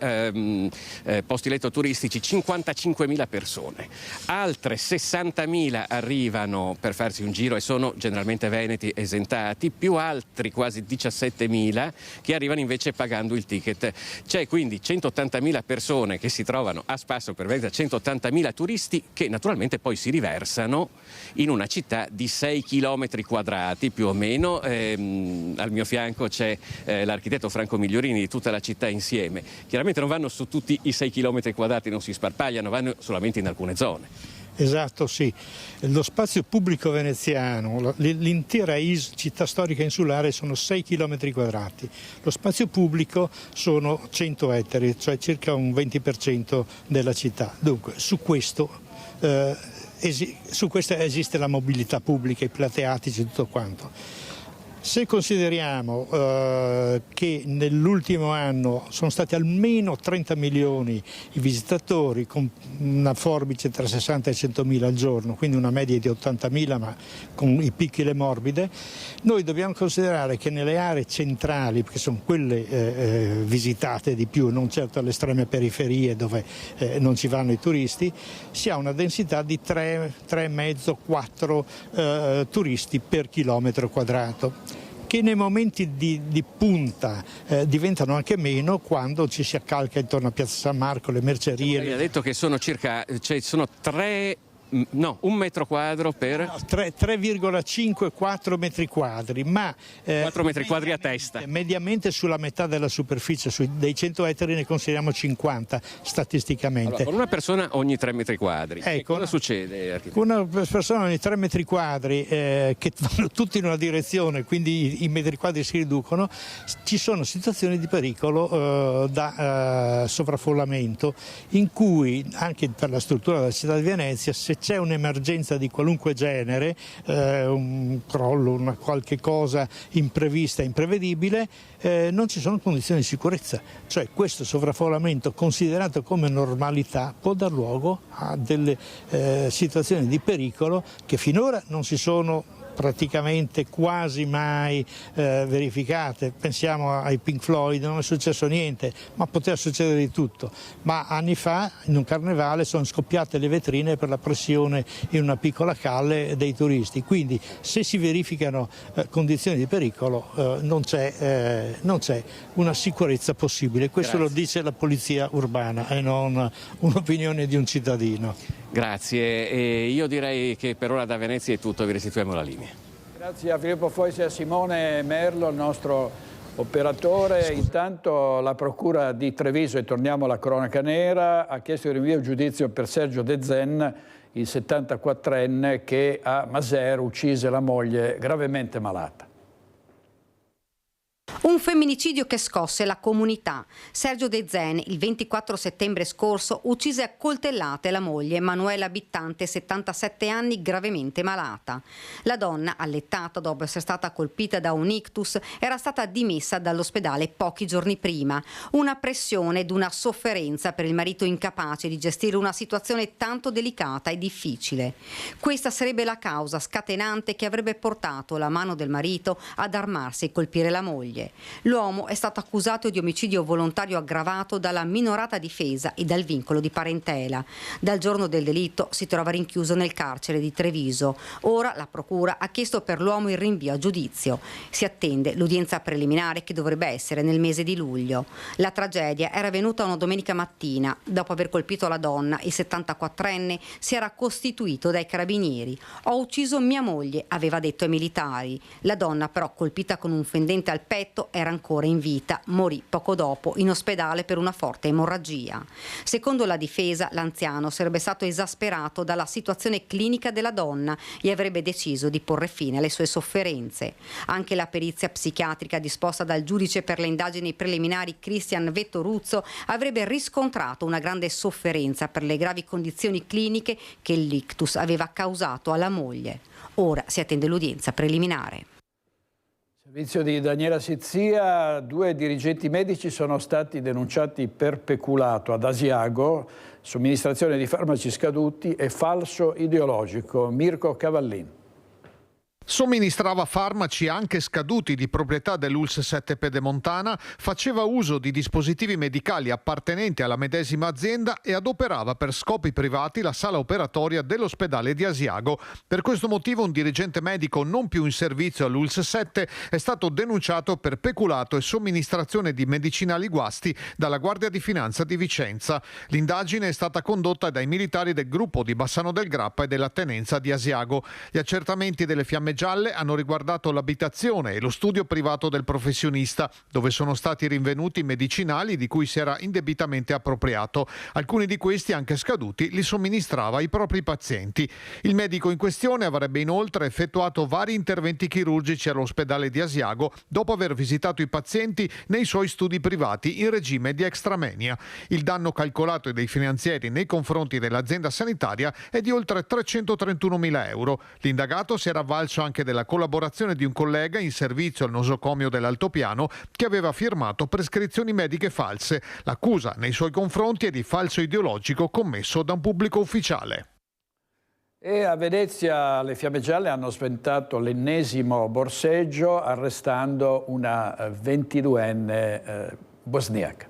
posti letto turistici 55.000 persone, altre 60.000 arrivano per farsi un giro e sono generalmente veneti esentati, più altri quasi 17.000 che arrivano invece pagando il ticket. C'è quindi 180.000 persone che si trovano a spasso per Venezia, 180.000 turisti che naturalmente poi si riversano in una città di 6 km quadrati più o meno. Al mio fianco c'è l'architetto Franco Migliorini di tutta la città insieme. Chiaramente non vanno su tutti i 6 km quadrati, non si sparpagliano, vanno solamente in alcune zone. Esatto, sì. Lo spazio pubblico veneziano, l'intera città storica insulare sono 6 km quadrati. Lo spazio pubblico sono 100 ettari, cioè circa un 20% della città. Dunque, su questo esiste la mobilità pubblica, i plateatici e tutto quanto. Se consideriamo che nell'ultimo anno sono stati almeno 30 milioni i visitatori, con una forbice tra 60 e 100.000 al giorno, quindi una media di 80.000 ma con i picchi e le morbide, noi dobbiamo considerare che nelle aree centrali, perché sono quelle visitate di più, non certo alle estreme periferie dove non ci vanno i turisti, si ha una densità di 3,5-4 turisti per chilometro quadrato, che nei momenti di punta diventano anche meno quando ci si accalca intorno a Piazza San Marco, le mercerie. Lei ha detto che sono circa, sono 1 metro quadro per... 3,5-4 metri quadri, ma 4 metri quadri a testa. Mediamente sulla metà della superficie, dei 100 ettari ne consideriamo 50 statisticamente. Allora, con una persona ogni 3 metri quadri, cosa succede, architetto? Una persona ogni 3 metri quadri che vanno tutti in una direzione, quindi i metri quadri si riducono, ci sono situazioni di pericolo da sovraffollamento, in cui anche per la struttura della città di Venezia, se c'è un'emergenza di qualunque genere, un crollo, una qualche cosa imprevista, imprevedibile, non ci sono condizioni di sicurezza. Cioè questo sovraffollamento considerato come normalità può dar luogo a delle situazioni di pericolo che finora non si sono praticamente quasi mai verificate. Pensiamo ai Pink Floyd, non è successo niente, ma poteva succedere di tutto. Ma anni fa in un carnevale sono scoppiate le vetrine per la pressione in una piccola calle dei turisti, quindi se si verificano condizioni di pericolo non c'è una sicurezza possibile. Questo lo dice la polizia urbana e non un'opinione di un cittadino. Grazie, e io direi che per ora da Venezia è tutto, vi restituiamo la linea. Grazie a Filippo Foisi e a Simone Merlo, il nostro operatore. Intanto la Procura di Treviso, e torniamo alla cronaca nera, ha chiesto il rinvio a giudizio per Sergio De Zen, il 74enne che a Masero uccise la moglie gravemente malata. Un femminicidio che scosse la comunità. Sergio De Zen, il 24 settembre scorso, uccise a coltellate la moglie Manuela Bittante, 77 anni, gravemente malata. La donna, allettata dopo essere stata colpita da un ictus, era stata dimessa dall'ospedale pochi giorni prima. Una pressione ed una sofferenza per il marito incapace di gestire una situazione tanto delicata e difficile. Questa sarebbe la causa scatenante che avrebbe portato la mano del marito ad armarsi e colpire la moglie. L'uomo è stato accusato di omicidio volontario aggravato dalla minorata difesa e dal vincolo di parentela. Dal giorno del delitto si trova rinchiuso nel carcere di Treviso. Ora la procura ha chiesto per l'uomo il rinvio a giudizio. Si attende l'udienza preliminare che dovrebbe essere nel mese di luglio. La tragedia era avvenuta una domenica mattina. Dopo aver colpito la donna, il 74enne si era costituito dai carabinieri. Ho ucciso mia moglie, aveva detto ai militari. La donna però, colpita con un fendente al petto, era ancora in vita, morì poco dopo in ospedale per una forte emorragia. Secondo la difesa, l'anziano sarebbe stato esasperato dalla situazione clinica della donna e avrebbe deciso di porre fine alle sue sofferenze. Anche la perizia psichiatrica disposta dal giudice per le indagini preliminari Cristian Vettoruzzo avrebbe riscontrato una grande sofferenza per le gravi condizioni cliniche che l'ictus aveva causato alla moglie. Ora si attende l'udienza preliminare. Servizio di Daniela Sizzia, 2 dirigenti medici sono stati denunciati per peculato ad Asiago, somministrazione di farmaci scaduti e falso ideologico. Mirko Cavallin. Somministrava farmaci anche scaduti di proprietà dell'ULSS 7 Pedemontana, faceva uso di dispositivi medicali appartenenti alla medesima azienda e adoperava per scopi privati la sala operatoria dell'ospedale di Asiago. Per questo motivo un dirigente medico non più in servizio all'ULSS 7 è stato denunciato per peculato e somministrazione di medicinali guasti dalla Guardia di Finanza di Vicenza. L'indagine è stata condotta dai militari del gruppo di Bassano del Grappa e della tenenza di Asiago. Gli accertamenti delle Fiamme Gialle hanno riguardato l'abitazione e lo studio privato del professionista, dove sono stati rinvenuti medicinali di cui si era indebitamente appropriato. Alcuni di questi, anche scaduti, li somministrava ai propri pazienti. Il medico in questione avrebbe inoltre effettuato vari interventi chirurgici all'ospedale di Asiago dopo aver visitato i pazienti nei suoi studi privati in regime di extramoenia. Il danno calcolato dai finanzieri nei confronti dell'azienda sanitaria è di oltre 331.000 euro. L'indagato si era avvalso anche della collaborazione di un collega in servizio al nosocomio dell'Altopiano che aveva firmato prescrizioni mediche false. L'accusa nei suoi confronti è di falso ideologico commesso da un pubblico ufficiale. E a Venezia le Fiamme Gialle hanno sventato l'ennesimo borseggio arrestando una 22enne bosniaca.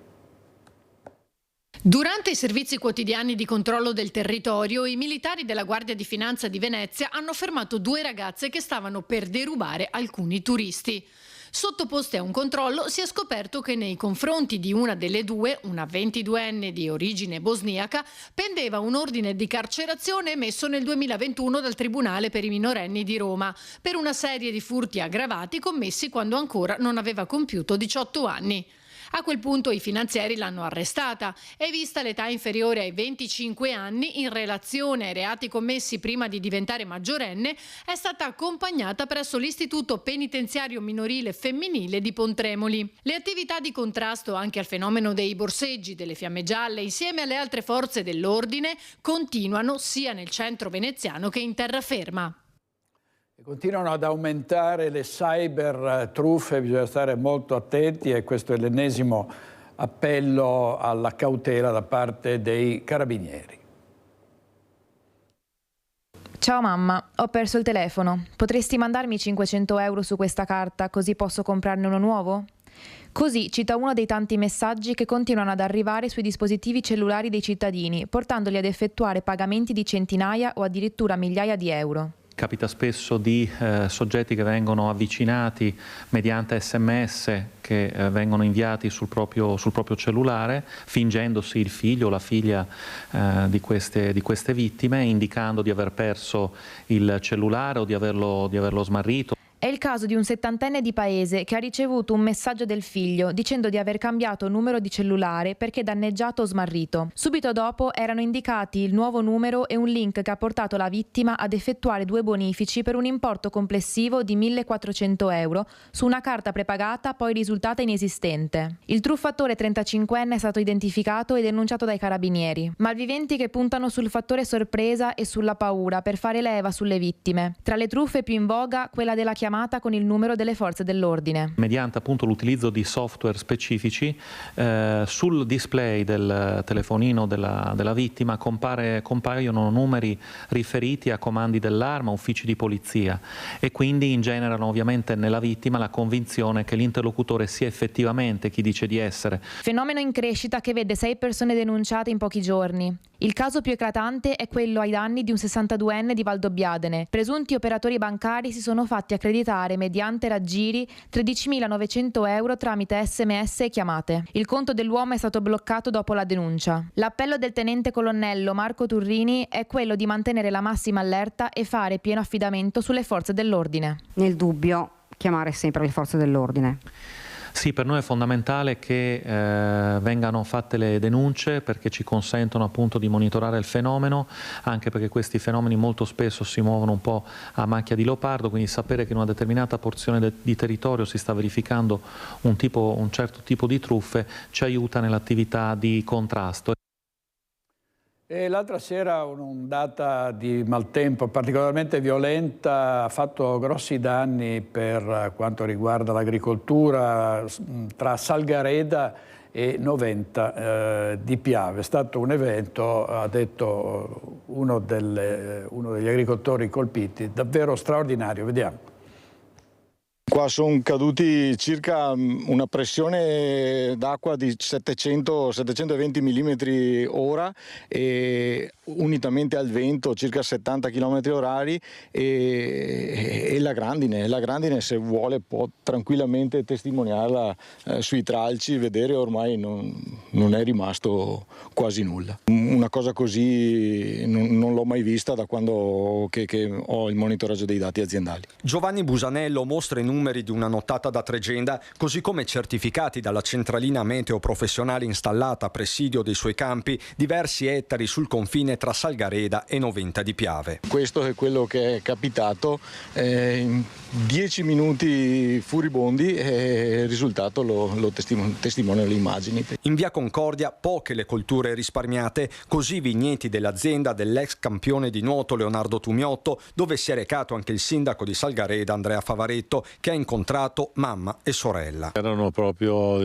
Durante i servizi quotidiani di controllo del territorio, i militari della Guardia di Finanza di Venezia hanno fermato 2 ragazze che stavano per derubare alcuni turisti. Sottoposte a un controllo, si è scoperto che nei confronti di una delle due, una 22enne di origine bosniaca, pendeva un ordine di carcerazione emesso nel 2021 dal Tribunale per i minorenni di Roma per una serie di furti aggravati commessi quando ancora non aveva compiuto 18 anni. A quel punto i finanzieri l'hanno arrestata e, vista l'età inferiore ai 25 anni, in relazione ai reati commessi prima di diventare maggiorenne, è stata accompagnata presso l'Istituto Penitenziario Minorile Femminile di Pontremoli. Le attività di contrasto anche al fenomeno dei borseggi delle Fiamme Gialle, insieme alle altre forze dell'ordine, continuano sia nel centro veneziano che in terraferma. Continuano ad aumentare le cyber truffe, bisogna stare molto attenti e questo è l'ennesimo appello alla cautela da parte dei carabinieri. Ciao mamma, ho perso il telefono. Potresti mandarmi 500 euro su questa carta così posso comprarne uno nuovo? Così cita uno dei tanti messaggi che continuano ad arrivare sui dispositivi cellulari dei cittadini, portandoli ad effettuare pagamenti di centinaia o addirittura migliaia di euro. Capita spesso di soggetti che vengono avvicinati mediante SMS che vengono inviati sul proprio cellulare, fingendosi il figlio o la figlia di queste vittime, indicando di aver perso il cellulare o di averlo smarrito. È il caso di un 70enne di paese che ha ricevuto un messaggio del figlio dicendo di aver cambiato numero di cellulare perché danneggiato o smarrito. Subito dopo erano indicati il nuovo numero e un link che ha portato la vittima ad effettuare 2 bonifici per un importo complessivo di 1.400 euro su una carta prepagata poi risultata inesistente. Il truffatore 35enne è stato identificato e denunciato dai carabinieri. Malviventi che puntano sul fattore sorpresa e sulla paura per fare leva sulle vittime. Tra le truffe più in voga quella della chiamata con il numero delle forze dell'ordine. Mediante appunto l'utilizzo di software specifici sul display del telefonino della vittima compaiono numeri riferiti a comandi dell'arma, uffici di polizia e quindi ingenerano ovviamente nella vittima la convinzione che l'interlocutore sia effettivamente chi dice di essere. Fenomeno in crescita che vede 6 persone denunciate in pochi giorni. Il caso più eclatante è quello ai danni di un 62enne di Valdobbiadene. Presunti operatori bancari si sono fatti accreditare mediante raggiri 13.900 euro tramite SMS e chiamate. Il conto dell'uomo è stato bloccato dopo la denuncia. L'appello del tenente colonnello Marco Turrini è quello di mantenere la massima allerta e fare pieno affidamento sulle forze dell'ordine. Nel dubbio, chiamare sempre le forze dell'ordine. Sì, per noi è fondamentale che vengano fatte le denunce perché ci consentono appunto di monitorare il fenomeno, anche perché questi fenomeni molto spesso si muovono un po' a macchia di leopardo, quindi sapere che in una determinata porzione di territorio si sta verificando un certo tipo di truffe ci aiuta nell'attività di contrasto. E l'altra sera un'ondata di maltempo particolarmente violenta ha fatto grossi danni per quanto riguarda l'agricoltura tra Salgareda 90 di Piave. È stato un evento, ha detto uno degli agricoltori colpiti, davvero straordinario. Vediamo. Qua sono caduti circa una pressione d'acqua di 720 mm ora e unitamente al vento circa 70 km orari e la grandine se vuole può tranquillamente testimoniarla sui tralci, vedere ormai non è rimasto quasi nulla. Una cosa così non l'ho mai vista da quando che ho il monitoraggio dei dati aziendali. Giovanni Busanello mostra i numeri di una nottata da Tregenda, così come certificati dalla centralina meteo professionale installata a presidio dei suoi campi, diversi ettari sul confine tra Salgareda e Noventa di Piave. Questo è quello che è capitato in 10 minuti furibondi e il risultato lo testimoniano le immagini. In via Concordia poche le colture risparmiate, così i vigneti dell'azienda dell'ex campione di nuoto Leonardo Tumiotto, dove si è recato anche il sindaco di Salgareda Andrea Favaretto, che ha incontrato mamma e sorella. Erano proprio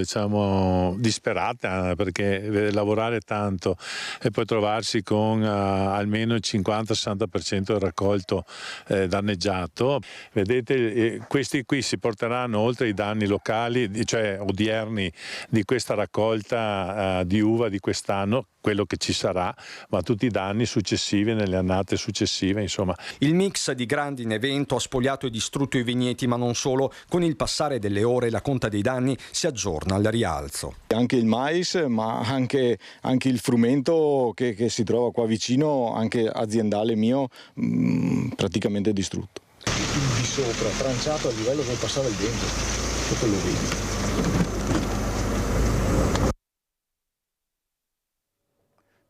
disperate perché lavorare tanto e poi trovarsi con almeno il 50-60% del raccolto danneggiato. Vedete, questi qui si porteranno oltre i danni locali, cioè odierni, di questa raccolta di uva di quest'anno, quello che ci sarà, ma tutti i danni successivi nelle annate successive, insomma. Il mix di grandine e vento ha spogliato e distrutto i vigneti, ma non solo. Con il passare delle ore la conta dei danni si aggiorna al rialzo. Anche il mais, ma anche il frumento che si trova qua vicino, anche aziendale mio, praticamente distrutto. Di sopra, tranciato a livello dove passava il vento, tutto lo vedi.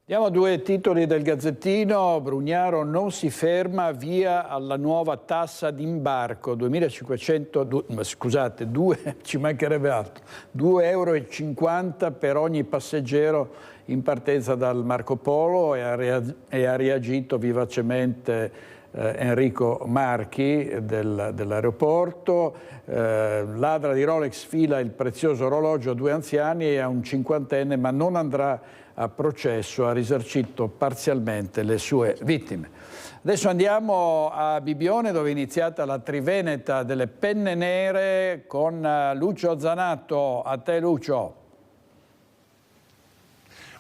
Diamo due titoli del Gazzettino. Brugnaro non si ferma, via alla nuova tassa d'imbarco, 2,50 ci mancherebbe altro, 2,50 € per ogni passeggero in partenza dal Marco Polo e ha reagito vivacemente Enrico Marchi dell'aeroporto. Ladra di Rolex fila il prezioso orologio a due anziani e a un cinquantenne, ma non andrà a processo, ha risarcito parzialmente le sue vittime. Adesso andiamo a Bibbione, dove è iniziata la Triveneta delle penne nere con Lucio Zanato. A te, Lucio.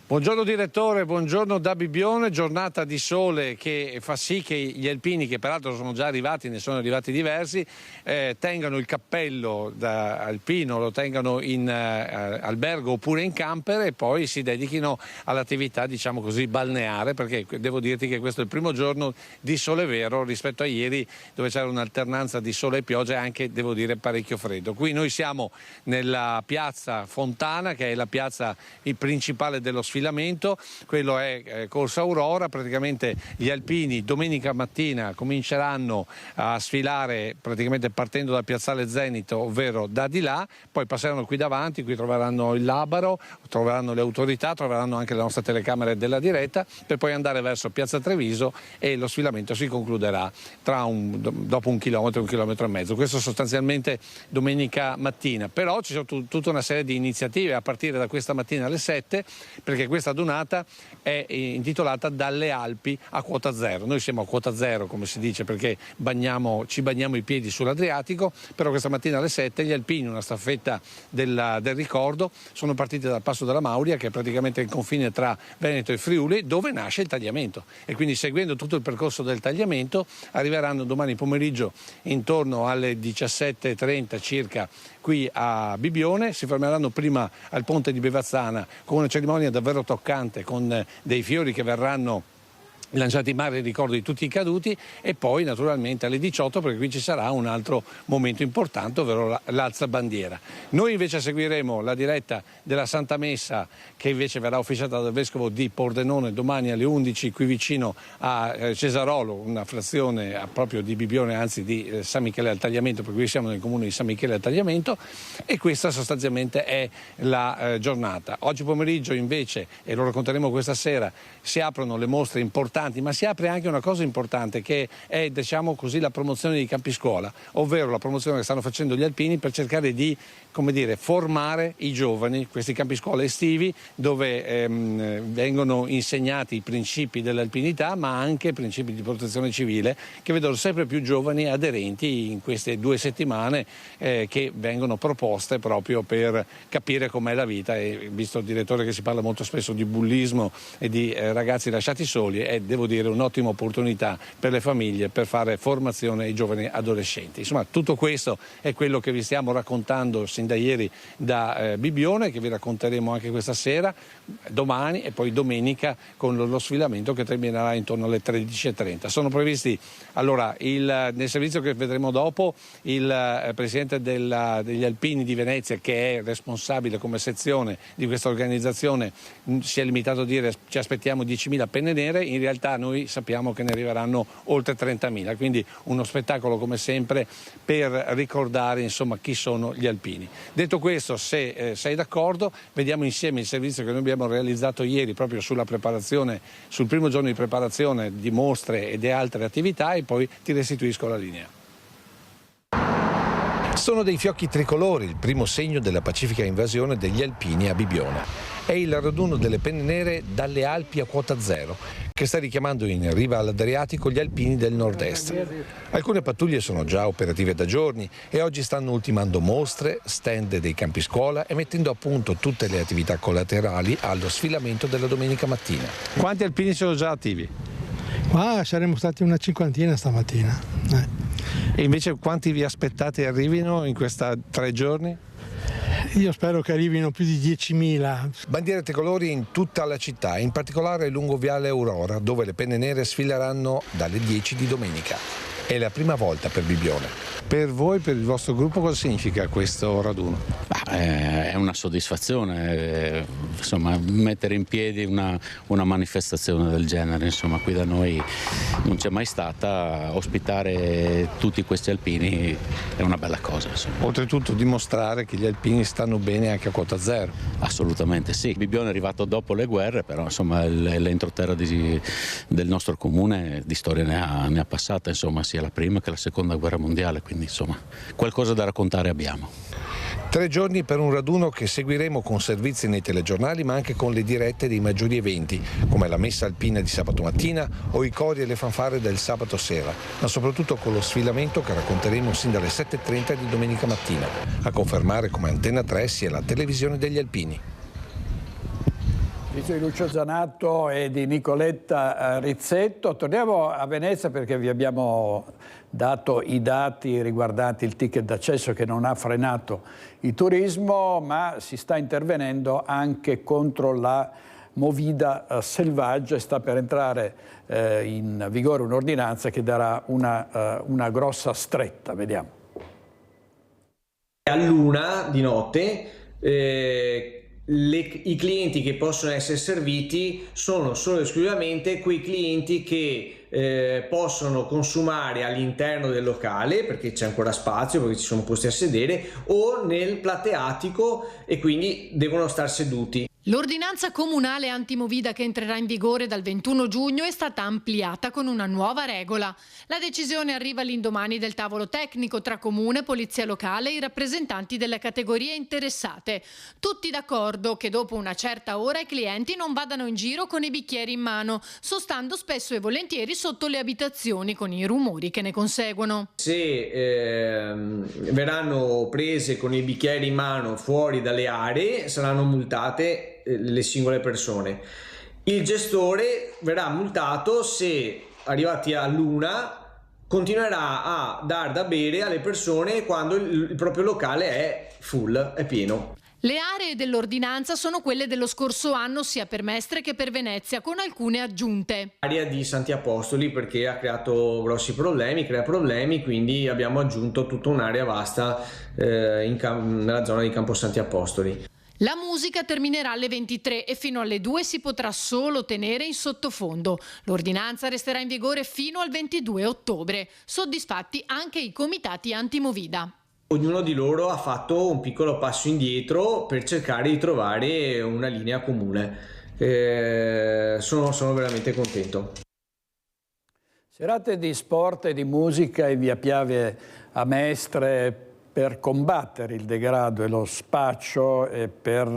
Buongiorno direttore, buongiorno da Bibbione, giornata di sole che fa sì che gli alpini, che peraltro sono già arrivati, ne sono arrivati diversi, tengano il cappello da alpino, lo tengano in albergo oppure in camper e poi si dedichino all'attività, diciamo così, balneare, perché devo dirti che questo è il primo giorno di sole vero rispetto a ieri, dove c'era un'alternanza di sole e pioggia e anche, devo dire, parecchio freddo. Qui noi siamo nella piazza Fontana, che è la piazza principale dello sfilamento, quello è Corso Aurora. Praticamente gli alpini domenica mattina cominceranno a sfilare praticamente partendo dal piazzale Zenito, ovvero da di là, poi passeranno qui davanti, qui troveranno il Labaro, troveranno le autorità, troveranno anche le nostre telecamere della diretta, per poi andare verso piazza Treviso e lo sfilamento si concluderà dopo un chilometro e mezzo. Questo sostanzialmente domenica mattina, però ci sono tutta una serie di iniziative a partire da questa mattina alle 7, perché questa donata è intitolata Dalle Alpi a quota zero. Noi siamo a quota zero, come si dice, perché ci bagniamo i piedi sull'Adriatico, però questa mattina alle 7 gli alpini, una staffetta del ricordo, sono partiti dal Passo della Mauria, che è praticamente il confine tra Veneto e Friuli, dove nasce il tagliamento, e quindi seguendo tutto il percorso del tagliamento arriveranno domani pomeriggio intorno alle 17:30 circa qui a Bibbione, si fermeranno prima al ponte di Bevazzana con una cerimonia davvero toccante, con dei fiori che verranno lanciati in mare in ricordo di tutti i caduti, e poi naturalmente alle 18, perché qui ci sarà un altro momento importante, ovvero l'alzabandiera. Noi invece seguiremo la diretta della Santa Messa, che invece verrà officiata dal Vescovo di Pordenone domani alle 11 qui vicino a Cesarolo, una frazione proprio di Bibbione, anzi di San Michele al Tagliamento, perché qui siamo nel comune di San Michele al Tagliamento, e questa sostanzialmente è la giornata. Oggi pomeriggio invece, e lo racconteremo questa sera, si aprono le mostre importanti, ma si apre anche una cosa importante, che è, diciamo così, la promozione dei campi scuola, ovvero la promozione che stanno facendo gli alpini per cercare di come dire, formare i giovani, questi campi scuola estivi dove vengono insegnati i principi dell'alpinità ma anche i principi di protezione civile, che vedono sempre più giovani aderenti in queste 2 settimane che vengono proposte proprio per capire com'è la vita. E visto il direttore che si parla molto spesso di bullismo e di ragazzi lasciati soli, è, devo dire, un'ottima opportunità per le famiglie per fare formazione ai giovani adolescenti. Insomma, tutto questo è quello che vi stiamo raccontando sin da ieri da Bibbione, che vi racconteremo anche questa sera, domani e poi domenica con lo sfilamento che terminerà intorno alle 13:30. Sono previsti, allora, nel servizio che vedremo dopo, il presidente degli Alpini di Venezia, che è responsabile come sezione di questa organizzazione, si è limitato a dire ci aspettiamo 10.000 penne nere. In realtà noi sappiamo che ne arriveranno oltre 30.000, quindi uno spettacolo come sempre per ricordare, insomma, chi sono gli alpini. Detto questo, se sei d'accordo, vediamo insieme il servizio che noi abbiamo realizzato ieri proprio sulla preparazione, sul primo giorno di preparazione di mostre e di altre attività, e poi ti restituisco la linea. Sono dei fiocchi tricolori, il primo segno della pacifica invasione degli alpini a Bibbione. È il raduno delle penne nere dalle Alpi a quota zero, che sta richiamando in riva all'Adriatico gli alpini del nord-est. Alcune pattuglie sono già operative da giorni e oggi stanno ultimando mostre, stand dei campi scuola e mettendo a punto tutte le attività collaterali allo sfilamento della domenica mattina. Quanti alpini sono già attivi? Qua saremmo stati una 50 stamattina. E invece quanti vi aspettate arrivino in questi 3 giorni? Io spero che arrivino più di 10.000. Bandiere tricolori in tutta la città, in particolare lungo Viale Aurora, dove le penne nere sfileranno dalle 10 di domenica. È la prima volta per Bibbione. Per voi, per il vostro gruppo, cosa significa questo raduno? È una soddisfazione, insomma, mettere in piedi una manifestazione del genere. Insomma, qui da noi non c'è mai stata, ospitare tutti questi alpini è una bella cosa. Insomma. Oltretutto dimostrare che gli alpini stanno bene anche a quota zero. Assolutamente sì. Bibbione è arrivato dopo le guerre, però insomma l'entroterra del nostro comune di storia ne ha passata, insomma, sia la prima che la seconda guerra mondiale, quindi insomma qualcosa da raccontare abbiamo. 3 giorni per un raduno che seguiremo con servizi nei telegiornali, ma anche con le dirette dei maggiori eventi, come la messa alpina di sabato mattina o i cori e le fanfare del sabato sera, ma soprattutto con lo sfilamento che racconteremo sin dalle 7:30 di domenica mattina, a confermare come Antenna 3 sia la televisione degli alpini. Di Lucio Zanato e di Nicoletta Rizzetto. Torniamo a Venezia perché vi abbiamo dato i dati riguardanti il ticket d'accesso che non ha frenato il turismo, ma si sta intervenendo anche contro la movida selvaggia e sta per entrare in vigore un'ordinanza che darà una grossa stretta. Vediamo. All'1 di notte i clienti che possono essere serviti sono solo e esclusivamente quei clienti che possono consumare all'interno del locale, perché c'è ancora spazio, perché ci sono posti a sedere, o nel plateatico, e quindi devono star seduti. L'ordinanza comunale antimovida che entrerà in vigore dal 21 giugno è stata ampliata con una nuova regola. La decisione arriva all'indomani del tavolo tecnico tra comune, polizia locale e i rappresentanti delle categorie interessate. Tutti d'accordo che dopo una certa ora i clienti non vadano in giro con i bicchieri in mano, sostando spesso e volentieri sotto le abitazioni con i rumori che ne conseguono. Se verranno prese con i bicchieri in mano fuori dalle aree, saranno multate le singole persone. Il gestore verrà multato se, arrivati all'1, continuerà a dar da bere alle persone quando il proprio locale è full, è pieno. Le aree dell'ordinanza sono quelle dello scorso anno sia per Mestre che per Venezia, con alcune aggiunte. L'area di Santi Apostoli, perché ha creato grossi problemi, crea problemi, quindi abbiamo aggiunto tutta un'area vasta nella zona di Campo Santi Apostoli. La musica terminerà alle 23 e fino alle 2 si potrà solo tenere in sottofondo. L'ordinanza resterà in vigore fino al 22 ottobre. Soddisfatti anche i comitati antimovida. Ognuno di loro ha fatto un piccolo passo indietro per cercare di trovare una linea comune. Sono veramente contento. Serate di sport e di musica in via Piave a Mestre per combattere il degrado e lo spaccio e per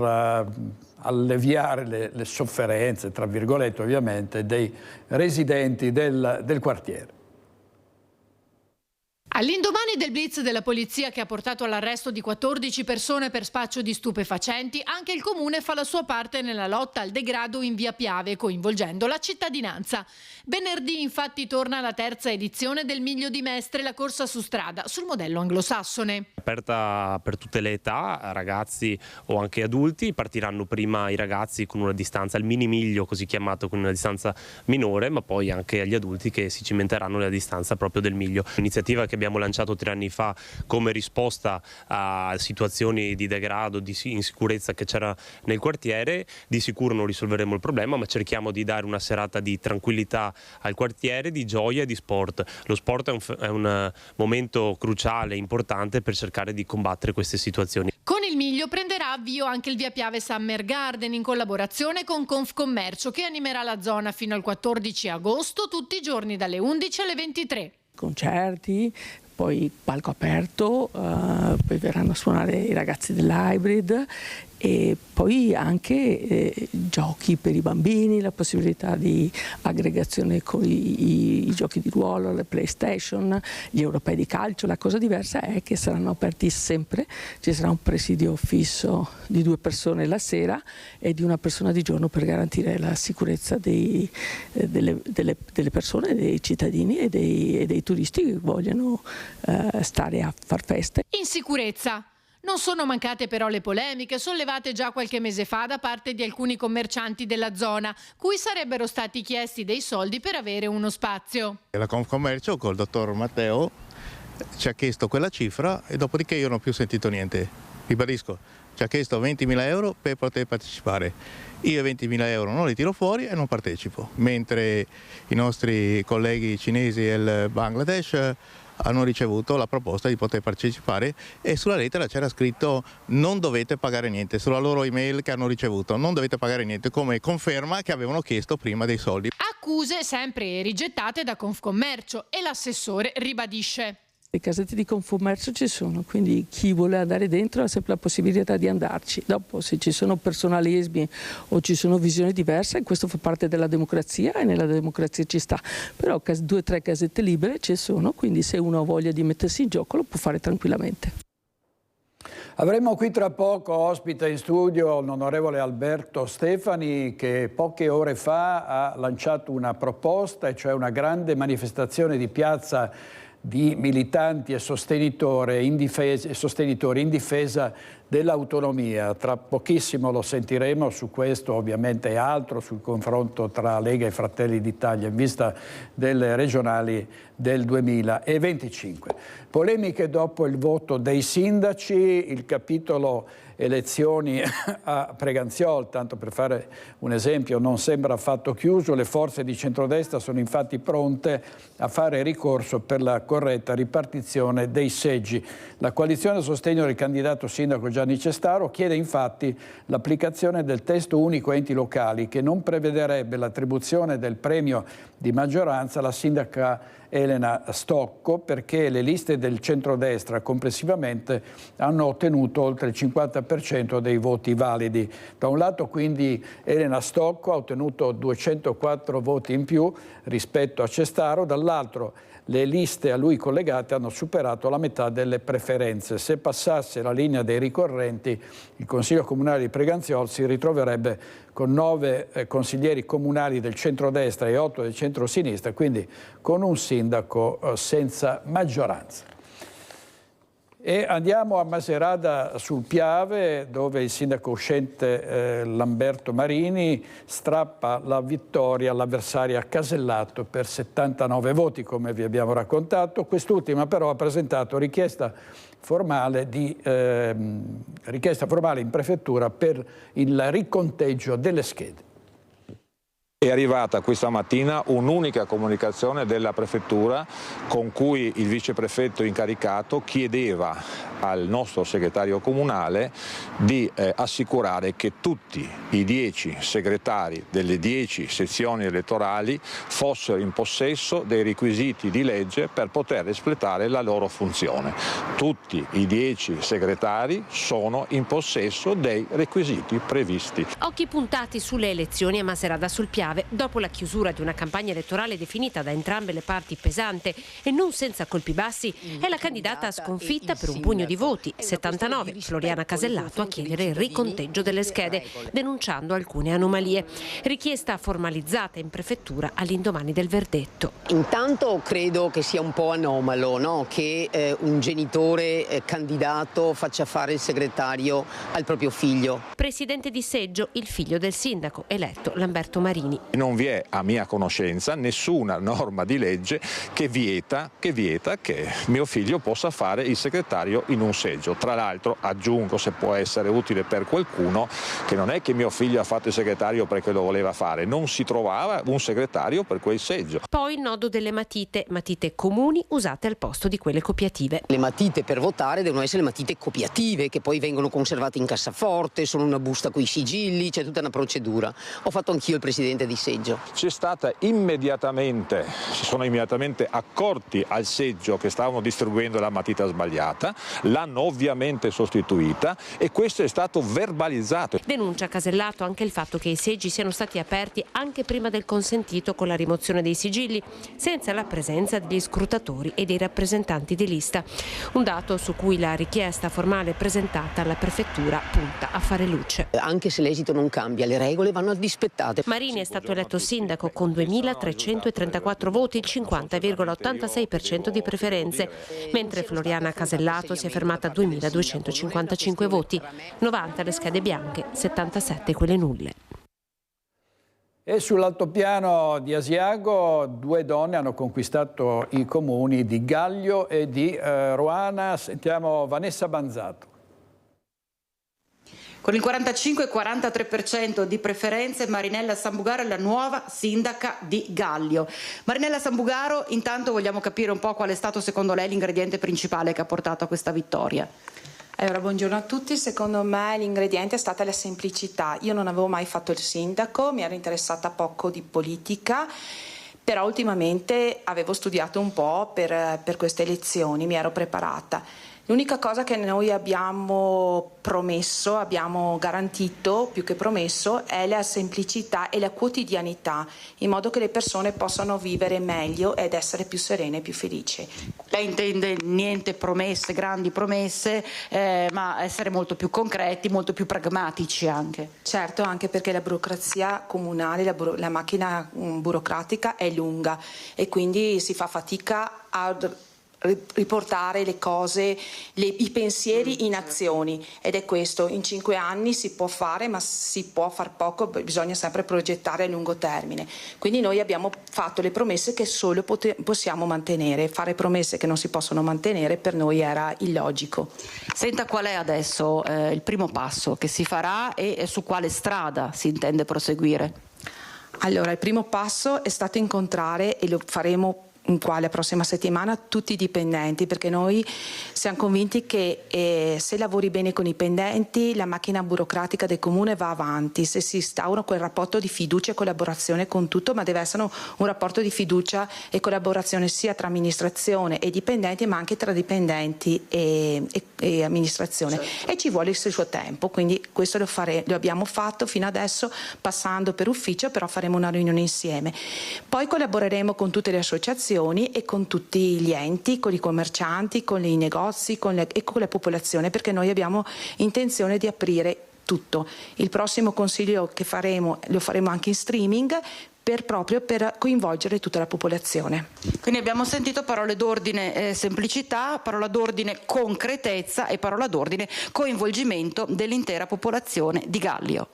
alleviare le sofferenze, tra virgolette ovviamente, dei residenti del quartiere. All'indomani del blitz della polizia che ha portato all'arresto di 14 persone per spaccio di stupefacenti, anche il comune fa la sua parte nella lotta al degrado in via Piave, coinvolgendo la cittadinanza. Venerdì infatti torna la terza edizione del Miglio di Mestre, la corsa su strada, sul modello anglosassone. Aperta per tutte le età, ragazzi o anche adulti. Partiranno prima i ragazzi con una distanza, il mini miglio così chiamato, con una distanza minore, ma poi anche gli adulti che si cimenteranno nella distanza proprio del miglio. Iniziativa che abbiamo lanciato 3 anni fa come risposta a situazioni di degrado, di insicurezza che c'era nel quartiere. Di sicuro non risolveremo il problema, ma cerchiamo di dare una serata di tranquillità al quartiere, di gioia e di sport. Lo sport è un momento cruciale, importante per cercare di combattere queste situazioni. Con il Miglio prenderà avvio anche il Via Piave Summer Garden in collaborazione con Confcommercio, che animerà la zona fino al 14 agosto, tutti i giorni dalle 11 alle 23. Concerti, poi palco aperto, poi verranno a suonare i ragazzi dell'Hybrid e poi anche giochi per i bambini, la possibilità di aggregazione con i giochi di ruolo, le PlayStation, gli europei di calcio. La cosa diversa è che saranno aperti sempre, ci sarà un presidio fisso di 2 persone la sera e di una persona di giorno per garantire la sicurezza delle persone, dei cittadini e dei turisti che vogliono stare a far feste. In sicurezza. Non sono mancate però le polemiche sollevate già qualche mese fa da parte di alcuni commercianti della zona, cui sarebbero stati chiesti dei soldi per avere uno spazio. La Confcommercio col dottor Matteo ci ha chiesto quella cifra e dopodiché io non ho più sentito niente. Ribadisco, ci ha chiesto 20.000 euro per poter partecipare. Io 20.000 euro non li tiro fuori e non partecipo, mentre i nostri colleghi cinesi e il Bangladesh hanno ricevuto la proposta di poter partecipare e sulla lettera c'era scritto non dovete pagare niente, sulla loro email che hanno ricevuto non dovete pagare niente, come conferma che avevano chiesto prima dei soldi. Accuse sempre rigettate da Confcommercio e l'assessore ribadisce. Le casette di Confcommercio ci sono, quindi chi vuole andare dentro ha sempre la possibilità di andarci. Dopo se ci sono personalismi o ci sono visioni diverse, questo fa parte della democrazia e nella democrazia ci sta. Però 2 o 3 casette libere ci sono, quindi se uno ha voglia di mettersi in gioco lo può fare tranquillamente. Avremo qui tra poco ospite in studio l'onorevole Alberto Stefani, che poche ore fa ha lanciato una proposta, e cioè una grande manifestazione di piazza di militanti e sostenitori in difesa dell'autonomia. Tra pochissimo lo sentiremo su questo, ovviamente, e altro sul confronto tra Lega e Fratelli d'Italia in vista delle regionali del 2025. Polemiche dopo il voto dei sindaci, il capitolo elezioni a Preganziol, tanto per fare un esempio, non sembra affatto chiuso. Le forze di centrodestra sono infatti pronte a fare ricorso per la corretta ripartizione dei seggi. La coalizione a sostegno del candidato sindaco Gianni Cestaro chiede infatti l'applicazione del testo unico enti locali, che non prevederebbe l'attribuzione del premio di maggioranza alla sindaca Elena Stocco, perché le liste del centrodestra complessivamente hanno ottenuto oltre il 50% dei voti validi. Da un lato quindi Elena Stocco ha ottenuto 204 voti in più rispetto a Cestaro, dall'altro le liste a lui collegate hanno superato la metà delle preferenze. Se passasse la linea dei ricorrenti, il Consiglio Comunale di Preganziol si ritroverebbe con 9 consiglieri comunali del centrodestra e 8 del centrosinistra, quindi con un sindaco senza maggioranza. E andiamo a Macerata sul Piave, dove il sindaco uscente Lamberto Marini strappa la vittoria all'avversaria Casellato per 79 voti, come vi abbiamo raccontato. Quest'ultima però ha presentato richiesta formale in prefettura per il riconteggio delle schede. È arrivata questa mattina un'unica comunicazione della prefettura con cui il viceprefetto incaricato chiedeva al nostro segretario comunale di assicurare che tutti i 10 segretari delle 10 sezioni elettorali fossero in possesso dei requisiti di legge per poter espletare la loro funzione. Tutti i 10 segretari sono in possesso dei requisiti previsti. Occhi puntati sulle elezioni a Macerata sul Piave, dopo la chiusura di una campagna elettorale definita da entrambe le parti pesante e non senza colpi bassi, è la candidata sconfitta per un pugno di voti, 79, Floriana Casellato, a chiedere il riconteggio delle schede, denunciando alcune anomalie. Richiesta formalizzata in prefettura all'indomani del verdetto. Intanto credo che sia un po' anomalo, no? Che un genitore candidato faccia fare il segretario al proprio figlio. Presidente di seggio, il figlio del sindaco eletto Lamberto Marini. Non vi è, a mia conoscenza, nessuna norma di legge che vieta che mio figlio possa fare il segretario in un seggio. Tra l'altro, aggiungo, se può essere utile per qualcuno, che non è che mio figlio ha fatto il segretario perché lo voleva fare, non si trovava un segretario per quel seggio. Poi il nodo delle matite comuni usate al posto di quelle copiative. Le matite per votare devono essere matite copiative, che poi vengono conservate in cassaforte, sono una busta con i sigilli, c'è tutta una procedura. Ho fatto anch'io il presidente di seggio. Si sono immediatamente accorti al seggio che stavano distribuendo la matita sbagliata, l'hanno ovviamente sostituita e questo è stato verbalizzato. Denuncia Casellato anche il fatto che i seggi siano stati aperti anche prima del consentito con la rimozione dei sigilli, senza la presenza degli scrutatori e dei rappresentanti di lista. Un dato su cui la richiesta formale presentata alla prefettura punta a fare luce. Anche se l'esito non cambia, le regole vanno dispettate. Marini è stato eletto sindaco con 2.334 voti, il 50,86% di preferenze, mentre Floriana Casellato si è fermata a 2.255 voti, 90 le schede bianche, 77 quelle nulle. E sull'altopiano di Asiago 2 donne hanno conquistato i comuni di Gaglio e di Roana. Sentiamo Vanessa Banzato. Con il 45-43% di preferenze, Marinella Sambugaro è la nuova sindaca di Gaglio. Marinella Sambugaro, intanto vogliamo capire un po' qual è stato secondo lei l'ingrediente principale che ha portato a questa vittoria. Allora, buongiorno a tutti. Secondo me l'ingrediente è stata la semplicità. Io non avevo mai fatto il sindaco, mi ero interessata poco di politica, però ultimamente avevo studiato un po' per queste elezioni, mi ero preparata. L'unica cosa che noi abbiamo promesso, abbiamo garantito, più che promesso, è la semplicità e la quotidianità, in modo che le persone possano vivere meglio ed essere più serene e più felici. Lei intende niente promesse, grandi promesse, ma essere molto più concreti, molto più pragmatici anche. Certo, anche perché la burocrazia comunale, la macchina burocratica è lunga e quindi si fa fatica a riportare le cose, i pensieri in azioni, ed è questo. In 5 anni si può fare, ma si può far poco, bisogna sempre progettare a lungo termine. Quindi noi abbiamo fatto le promesse che solo possiamo mantenere. Fare promesse che non si possono mantenere per noi era illogico. Senta, qual è adesso il primo passo che si farà e su quale strada si intende proseguire? Allora, il primo passo è stato incontrare, e lo faremo qua la prossima settimana, tutti i dipendenti, perché noi siamo convinti che se lavori bene con i dipendenti la macchina burocratica del comune va avanti, se si instaura quel rapporto di fiducia e collaborazione con tutto, ma deve essere un rapporto di fiducia e collaborazione sia tra amministrazione e dipendenti, ma anche tra dipendenti e amministrazione. Certo. E ci vuole il suo tempo, quindi questo lo abbiamo fatto fino adesso passando per ufficio, però faremo una riunione insieme. Poi collaboreremo con tutte le associazioni e con tutti gli enti, con i commercianti, con i negozi e con la popolazione, perché noi abbiamo intenzione di aprire tutto. Il prossimo consiglio che faremo lo faremo anche in streaming, proprio per coinvolgere tutta la popolazione. Quindi abbiamo sentito parole d'ordine semplicità, parola d'ordine concretezza e parola d'ordine coinvolgimento dell'intera popolazione di Gaglio.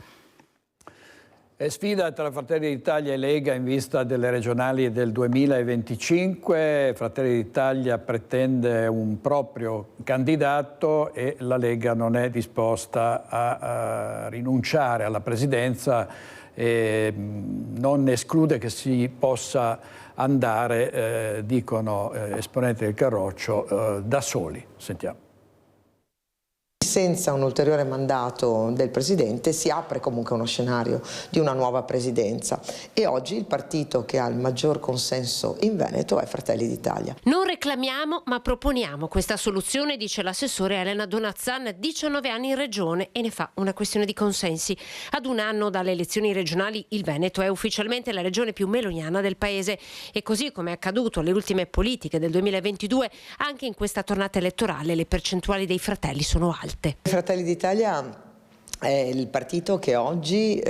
È sfida tra Fratelli d'Italia e Lega in vista delle regionali del 2025. Fratelli d'Italia pretende un proprio candidato e la Lega non è disposta a rinunciare alla presidenza non esclude che si possa andare, dicono esponenti del Carroccio, da soli. Sentiamo. Senza un ulteriore mandato del Presidente si apre comunque uno scenario di una nuova Presidenza e oggi il partito che ha il maggior consenso in Veneto è Fratelli d'Italia. Non reclamiamo ma proponiamo questa soluzione, dice l'assessore Elena Donazzan, 19 anni in regione e ne fa una questione di consensi. Ad un anno dalle elezioni regionali il Veneto è ufficialmente la regione più meloniana del paese e così come è accaduto alle ultime politiche del 2022 anche in questa tornata elettorale le percentuali dei fratelli sono alte. Fratelli d'Italia è il partito che oggi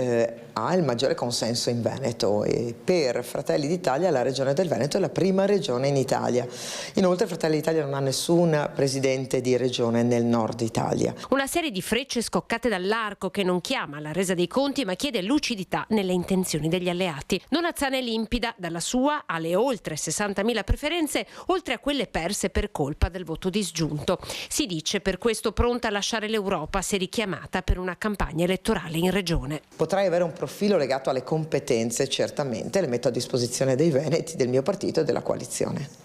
ha il maggiore consenso in Veneto e per Fratelli d'Italia la regione del Veneto è la prima regione in Italia. Inoltre Fratelli d'Italia non ha nessun presidente di regione nel nord Italia. Una serie di frecce scoccate dall'arco che non chiama alla resa dei conti ma chiede lucidità nelle intenzioni degli alleati. Donazzan è limpida, dalla sua alle oltre 60.000 preferenze, oltre a quelle perse per colpa del voto disgiunto. Si dice per questo pronta a lasciare l'Europa se richiamata per una campagna elettorale in regione. Potrei avere un profilo legato alle competenze, certamente, le metto a disposizione dei veneti, del mio partito e della coalizione.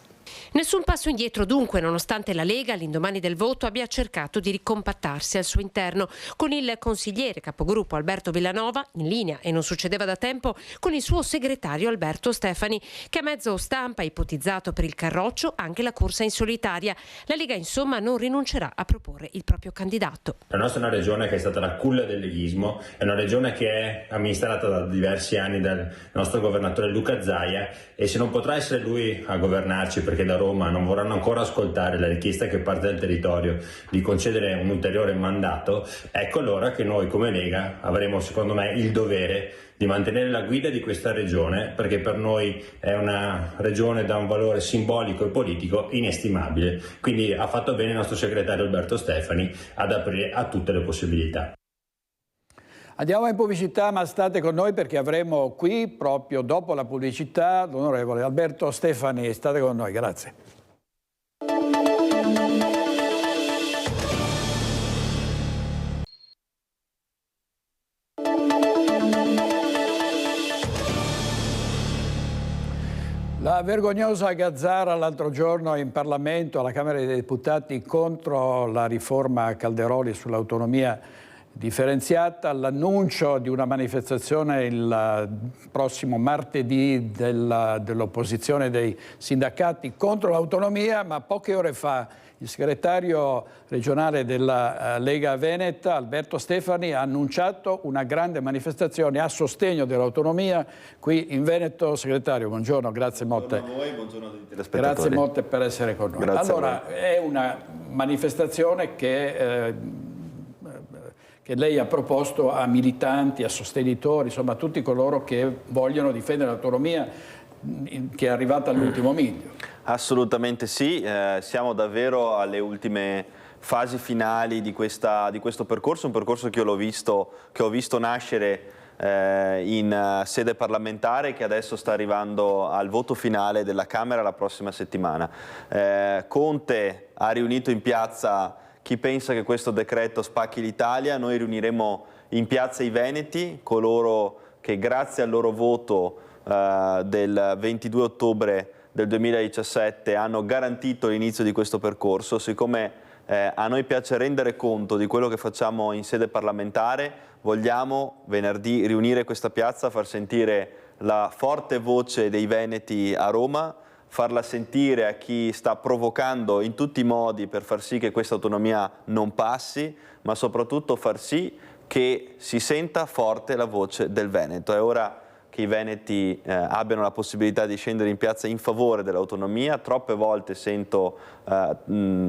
Nessun passo indietro dunque, nonostante la Lega all'indomani del voto abbia cercato di ricompattarsi al suo interno, con il consigliere capogruppo Alberto Villanova in linea, e non succedeva da tempo, con il suo segretario Alberto Stefani, che a mezzo stampa ha ipotizzato per il Carroccio anche la corsa in solitaria. La Lega insomma non rinuncerà a proporre il proprio candidato. La nostra è una regione che è stata la culla del leghismo, è una regione che è amministrata da diversi anni dal nostro governatore Luca Zaia e se non potrà essere lui a governarci perché da Roma non vorranno ancora ascoltare la richiesta che parte dal territorio di concedere un ulteriore mandato, ecco allora che noi come Lega avremo secondo me il dovere di mantenere la guida di questa regione perché per noi è una regione da un valore simbolico e politico inestimabile. Quindi ha fatto bene il nostro segretario Alberto Stefani ad aprire a tutte le possibilità. Andiamo in pubblicità, ma state con noi perché avremo qui, proprio dopo la pubblicità, l'onorevole Alberto Stefani. State con noi, grazie. La vergognosa gazzara l'altro giorno in Parlamento, alla Camera dei Deputati, contro la riforma Calderoli sull'autonomia differenziata, l'annuncio di una manifestazione il prossimo martedì dell'opposizione dei sindacati contro l'autonomia, ma poche ore fa il segretario regionale della Lega Veneta, Alberto Stefani, ha annunciato una grande manifestazione a sostegno dell'autonomia qui in Veneto. Segretario, buongiorno, grazie molte. Buongiorno a voi, buongiorno a tutti i telespettatori. Grazie molte per essere con noi. Grazie allora, è una manifestazione che lei ha proposto a militanti, a sostenitori, insomma a tutti coloro che vogliono difendere l'autonomia che è arrivata all'ultimo miglio. Assolutamente sì, siamo davvero alle ultime fasi finali di questo percorso, un percorso che ho visto nascere in sede parlamentare, che adesso sta arrivando al voto finale della Camera la prossima settimana. Conte ha riunito in piazza chi pensa che questo decreto spacchi l'Italia, noi riuniremo in piazza i veneti, coloro che grazie al loro voto del 22 ottobre del 2017 hanno garantito l'inizio di questo percorso. Siccome a noi piace rendere conto di quello che facciamo in sede parlamentare, vogliamo venerdì riunire questa piazza, far sentire la forte voce dei veneti a Roma, farla sentire a chi sta provocando in tutti i modi per far sì che questa autonomia non passi, ma soprattutto far sì che si senta forte la voce del Veneto. È ora che i veneti abbiano la possibilità di scendere in piazza in favore dell'autonomia. Troppe volte sento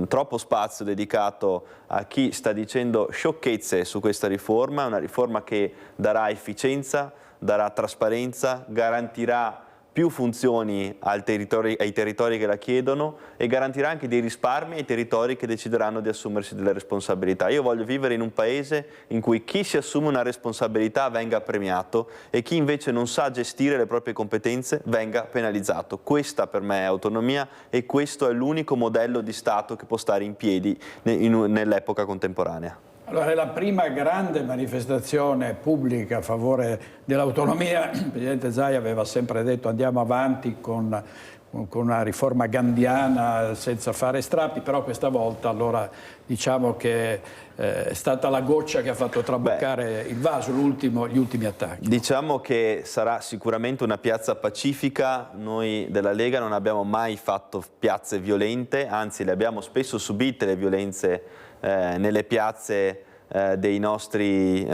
troppo spazio dedicato a chi sta dicendo sciocchezze su questa riforma, una riforma che darà efficienza, darà trasparenza, garantirà più funzioni ai territori che la chiedono e garantirà anche dei risparmi ai territori che decideranno di assumersi delle responsabilità. Io voglio vivere in un paese in cui chi si assume una responsabilità venga premiato e chi invece non sa gestire le proprie competenze venga penalizzato. Questa per me è autonomia e questo è l'unico modello di Stato che può stare in piedi nell'epoca contemporanea. Allora, è la prima grande manifestazione pubblica a favore dell'autonomia. Il Presidente Zaia aveva sempre detto andiamo avanti con una riforma gandhiana senza fare strappi, però questa volta allora diciamo che è stata la goccia che ha fatto traboccare il vaso, gli ultimi attacchi. Diciamo che sarà sicuramente una piazza pacifica. Noi della Lega non abbiamo mai fatto piazze violente, anzi le abbiamo spesso subite le violenze nelle piazze delle nostre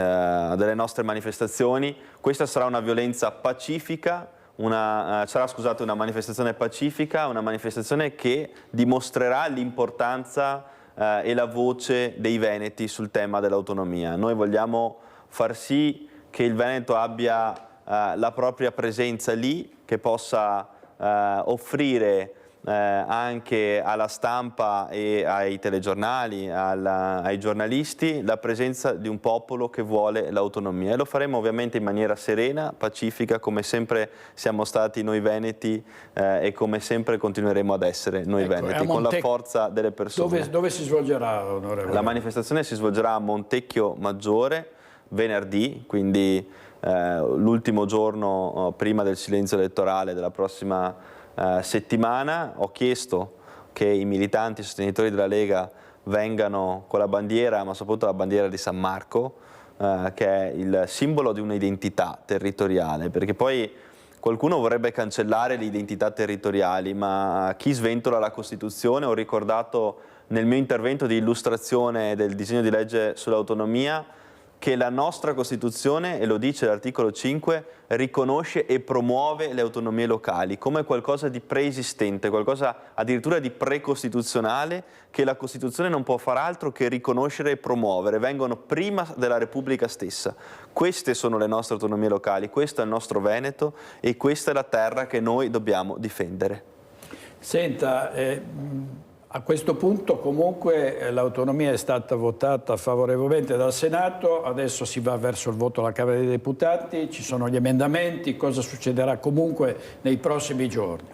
manifestazioni. Questa sarà una violenza pacifica, sarà una manifestazione pacifica, una manifestazione che dimostrerà l'importanza e la voce dei veneti sul tema dell'autonomia. Noi vogliamo far sì che il Veneto abbia la propria presenza lì, che possa offrire anche alla stampa e ai telegiornali, ai giornalisti, la presenza di un popolo che vuole l'autonomia, e lo faremo ovviamente in maniera serena, pacifica, come sempre siamo stati noi veneti e come sempre continueremo ad essere noi veneti, con la forza delle persone. Dove si svolgerà, onorevole? La manifestazione si svolgerà a Montecchio Maggiore venerdì, quindi l'ultimo giorno prima del silenzio elettorale della prossima settimana. Ho chiesto che i militanti sostenitori della Lega vengano con la bandiera, ma soprattutto la bandiera di San Marco, che è il simbolo di un'identità territoriale, perché poi qualcuno vorrebbe cancellare le identità territoriali, ma chi sventola la Costituzione, ho ricordato nel mio intervento di illustrazione del disegno di legge sull'autonomia, che la nostra Costituzione, e lo dice l'articolo 5, riconosce e promuove le autonomie locali come qualcosa di preesistente, qualcosa addirittura di precostituzionale, che la Costituzione non può far altro che riconoscere e promuovere, vengono prima della Repubblica stessa. Queste sono le nostre autonomie locali, questo è il nostro Veneto e questa è la terra che noi dobbiamo difendere. Senta, a questo punto comunque l'autonomia è stata votata favorevolmente dal Senato, adesso si va verso il voto alla Camera dei Deputati, ci sono gli emendamenti, cosa succederà comunque nei prossimi giorni?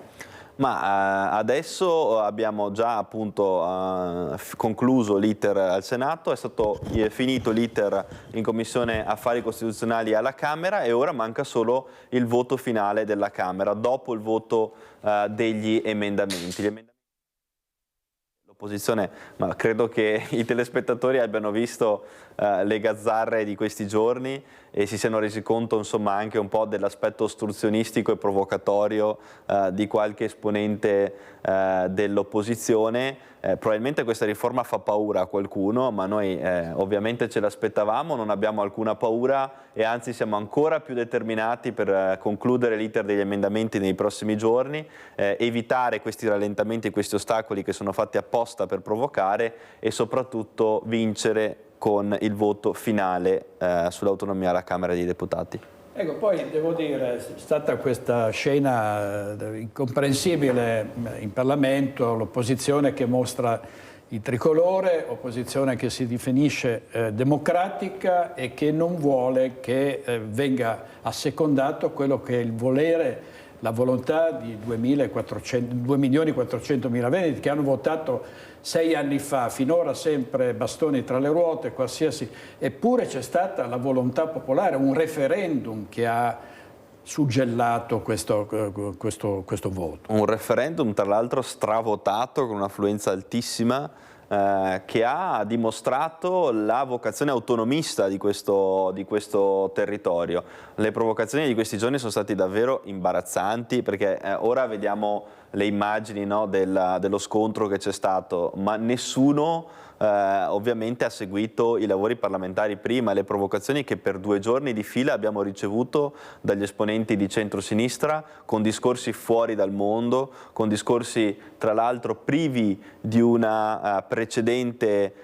Ma adesso abbiamo già appunto concluso l'iter al Senato, è stato finito l'iter in Commissione Affari Costituzionali alla Camera e ora manca solo il voto finale della Camera, dopo il voto degli emendamenti. Ma credo che i telespettatori abbiano visto le gazzarre di questi giorni e si siano resi conto insomma anche un po' dell'aspetto ostruzionistico e provocatorio di qualche esponente dell'opposizione. Probabilmente questa riforma fa paura a qualcuno, ma noi ovviamente ce l'aspettavamo, non abbiamo alcuna paura e anzi siamo ancora più determinati per concludere l'iter degli emendamenti nei prossimi giorni, evitare questi rallentamenti e questi ostacoli che sono fatti apposta per provocare e soprattutto vincere con il voto finale sull'autonomia alla Camera dei Deputati. Ecco, poi devo dire, è stata questa scena incomprensibile in Parlamento, l'opposizione che mostra il tricolore, opposizione che si definisce democratica e che non vuole che venga assecondato quello che è il volere, la volontà di 2.400.000 veneti che hanno votato 6 anni fa, finora sempre bastoni tra le ruote, qualsiasi. Eppure c'è stata la volontà popolare, un referendum che ha suggellato questo voto. Un referendum tra l'altro stravotato con un'affluenza altissima, che ha dimostrato la vocazione autonomista di questo territorio. Le provocazioni di questi giorni sono state davvero imbarazzanti, perché ora vediamo le immagini, no, dello scontro che c'è stato, ma nessuno ovviamente ha seguito i lavori parlamentari prima. Le provocazioni che per 2 giorni di fila abbiamo ricevuto dagli esponenti di centrosinistra, con discorsi fuori dal mondo, con discorsi tra l'altro privi di un precedente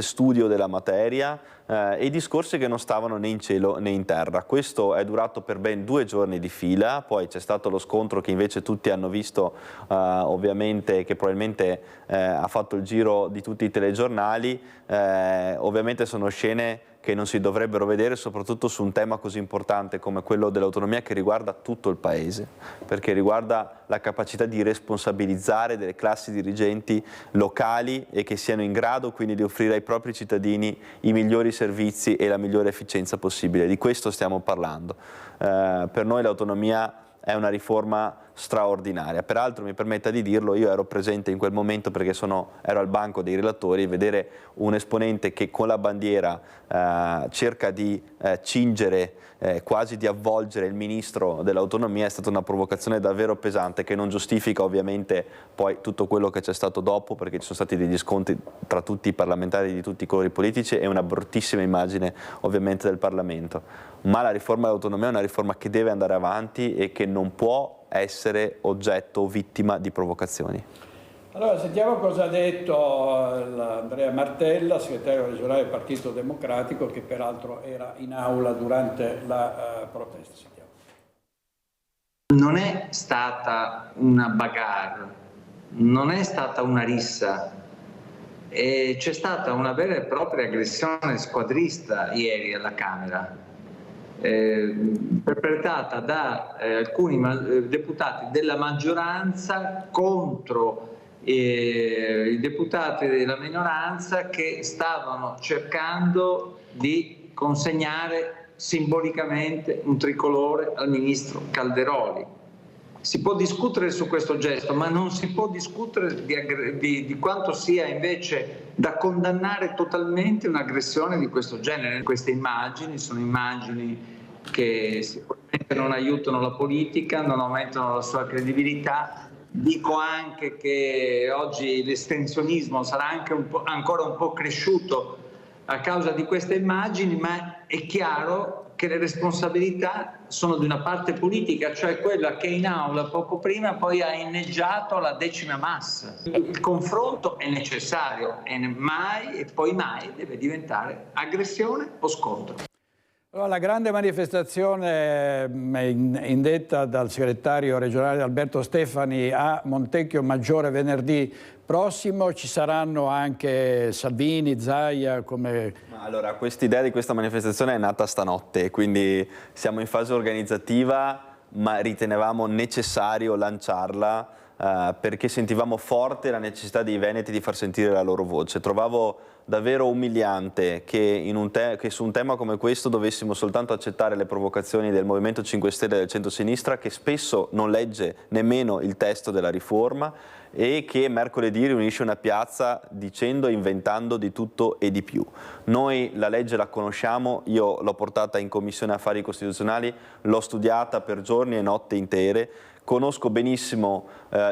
studio della materia, e discorsi che non stavano né in cielo né in terra. Questo è durato per ben 2 giorni di fila, poi c'è stato lo scontro che invece tutti hanno visto, ovviamente, che probabilmente ha fatto il giro di tutti i telegiornali. Ovviamente sono scene che non si dovrebbero vedere, soprattutto su un tema così importante come quello dell'autonomia, che riguarda tutto il Paese, perché riguarda la capacità di responsabilizzare delle classi dirigenti locali e che siano in grado quindi di offrire ai propri cittadini i migliori servizi e la migliore efficienza possibile. Di questo stiamo parlando. Per noi l'autonomia è una riforma straordinaria. Peraltro, mi permetta di dirlo, io ero presente in quel momento perché ero al banco dei relatori, e vedere un esponente che con la bandiera cerca di cingere, quasi di avvolgere il ministro dell'autonomia è stata una provocazione davvero pesante, che non giustifica ovviamente poi tutto quello che c'è stato dopo, perché ci sono stati degli scontri tra tutti i parlamentari di tutti i colori politici e una bruttissima immagine ovviamente del Parlamento. Ma la riforma dell'autonomia è una riforma che deve andare avanti e che non può essere oggetto o vittima di provocazioni. Allora, sentiamo cosa ha detto Andrea Martella, segretario regionale del Partito Democratico, che peraltro era in aula durante la protesta. Sentiamo. Non è stata una bagarre, non è stata una rissa, c'è stata una vera e propria aggressione squadrista ieri alla Camera, perpetrata da alcuni deputati della maggioranza contro i deputati della minoranza, che stavano cercando di consegnare simbolicamente un tricolore al ministro Calderoli. Si può discutere su questo gesto, ma non si può discutere di quanto sia invece da condannare totalmente un'aggressione di questo genere. Queste immagini sono immagini che sicuramente non aiutano la politica, non aumentano la sua credibilità. Dico anche che oggi l'estensionismo sarà anche ancora un po' cresciuto a causa di queste immagini, ma è chiaro che le responsabilità sono di una parte politica, cioè quella che in aula poco prima poi ha inneggiato la decima massa. Il confronto è necessario e mai e poi mai deve diventare aggressione o scontro. Allora, la grande manifestazione indetta dal segretario regionale Alberto Stefani a Montecchio Maggiore venerdì prossimo, ci saranno anche Salvini, Zaia, come... Allora, quest'idea di questa manifestazione è nata stanotte, quindi siamo in fase organizzativa, ma ritenevamo necessario lanciarla perché sentivamo forte la necessità dei veneti di far sentire la loro voce. Trovavo davvero umiliante che su un tema come questo dovessimo soltanto accettare le provocazioni del Movimento 5 Stelle e del centro-sinistra, che spesso non legge nemmeno il testo della riforma e che mercoledì riunisce una piazza dicendo e inventando di tutto e di più. Noi la legge la conosciamo, io l'ho portata in Commissione Affari Costituzionali, l'ho studiata per giorni e notti intere, conosco benissimo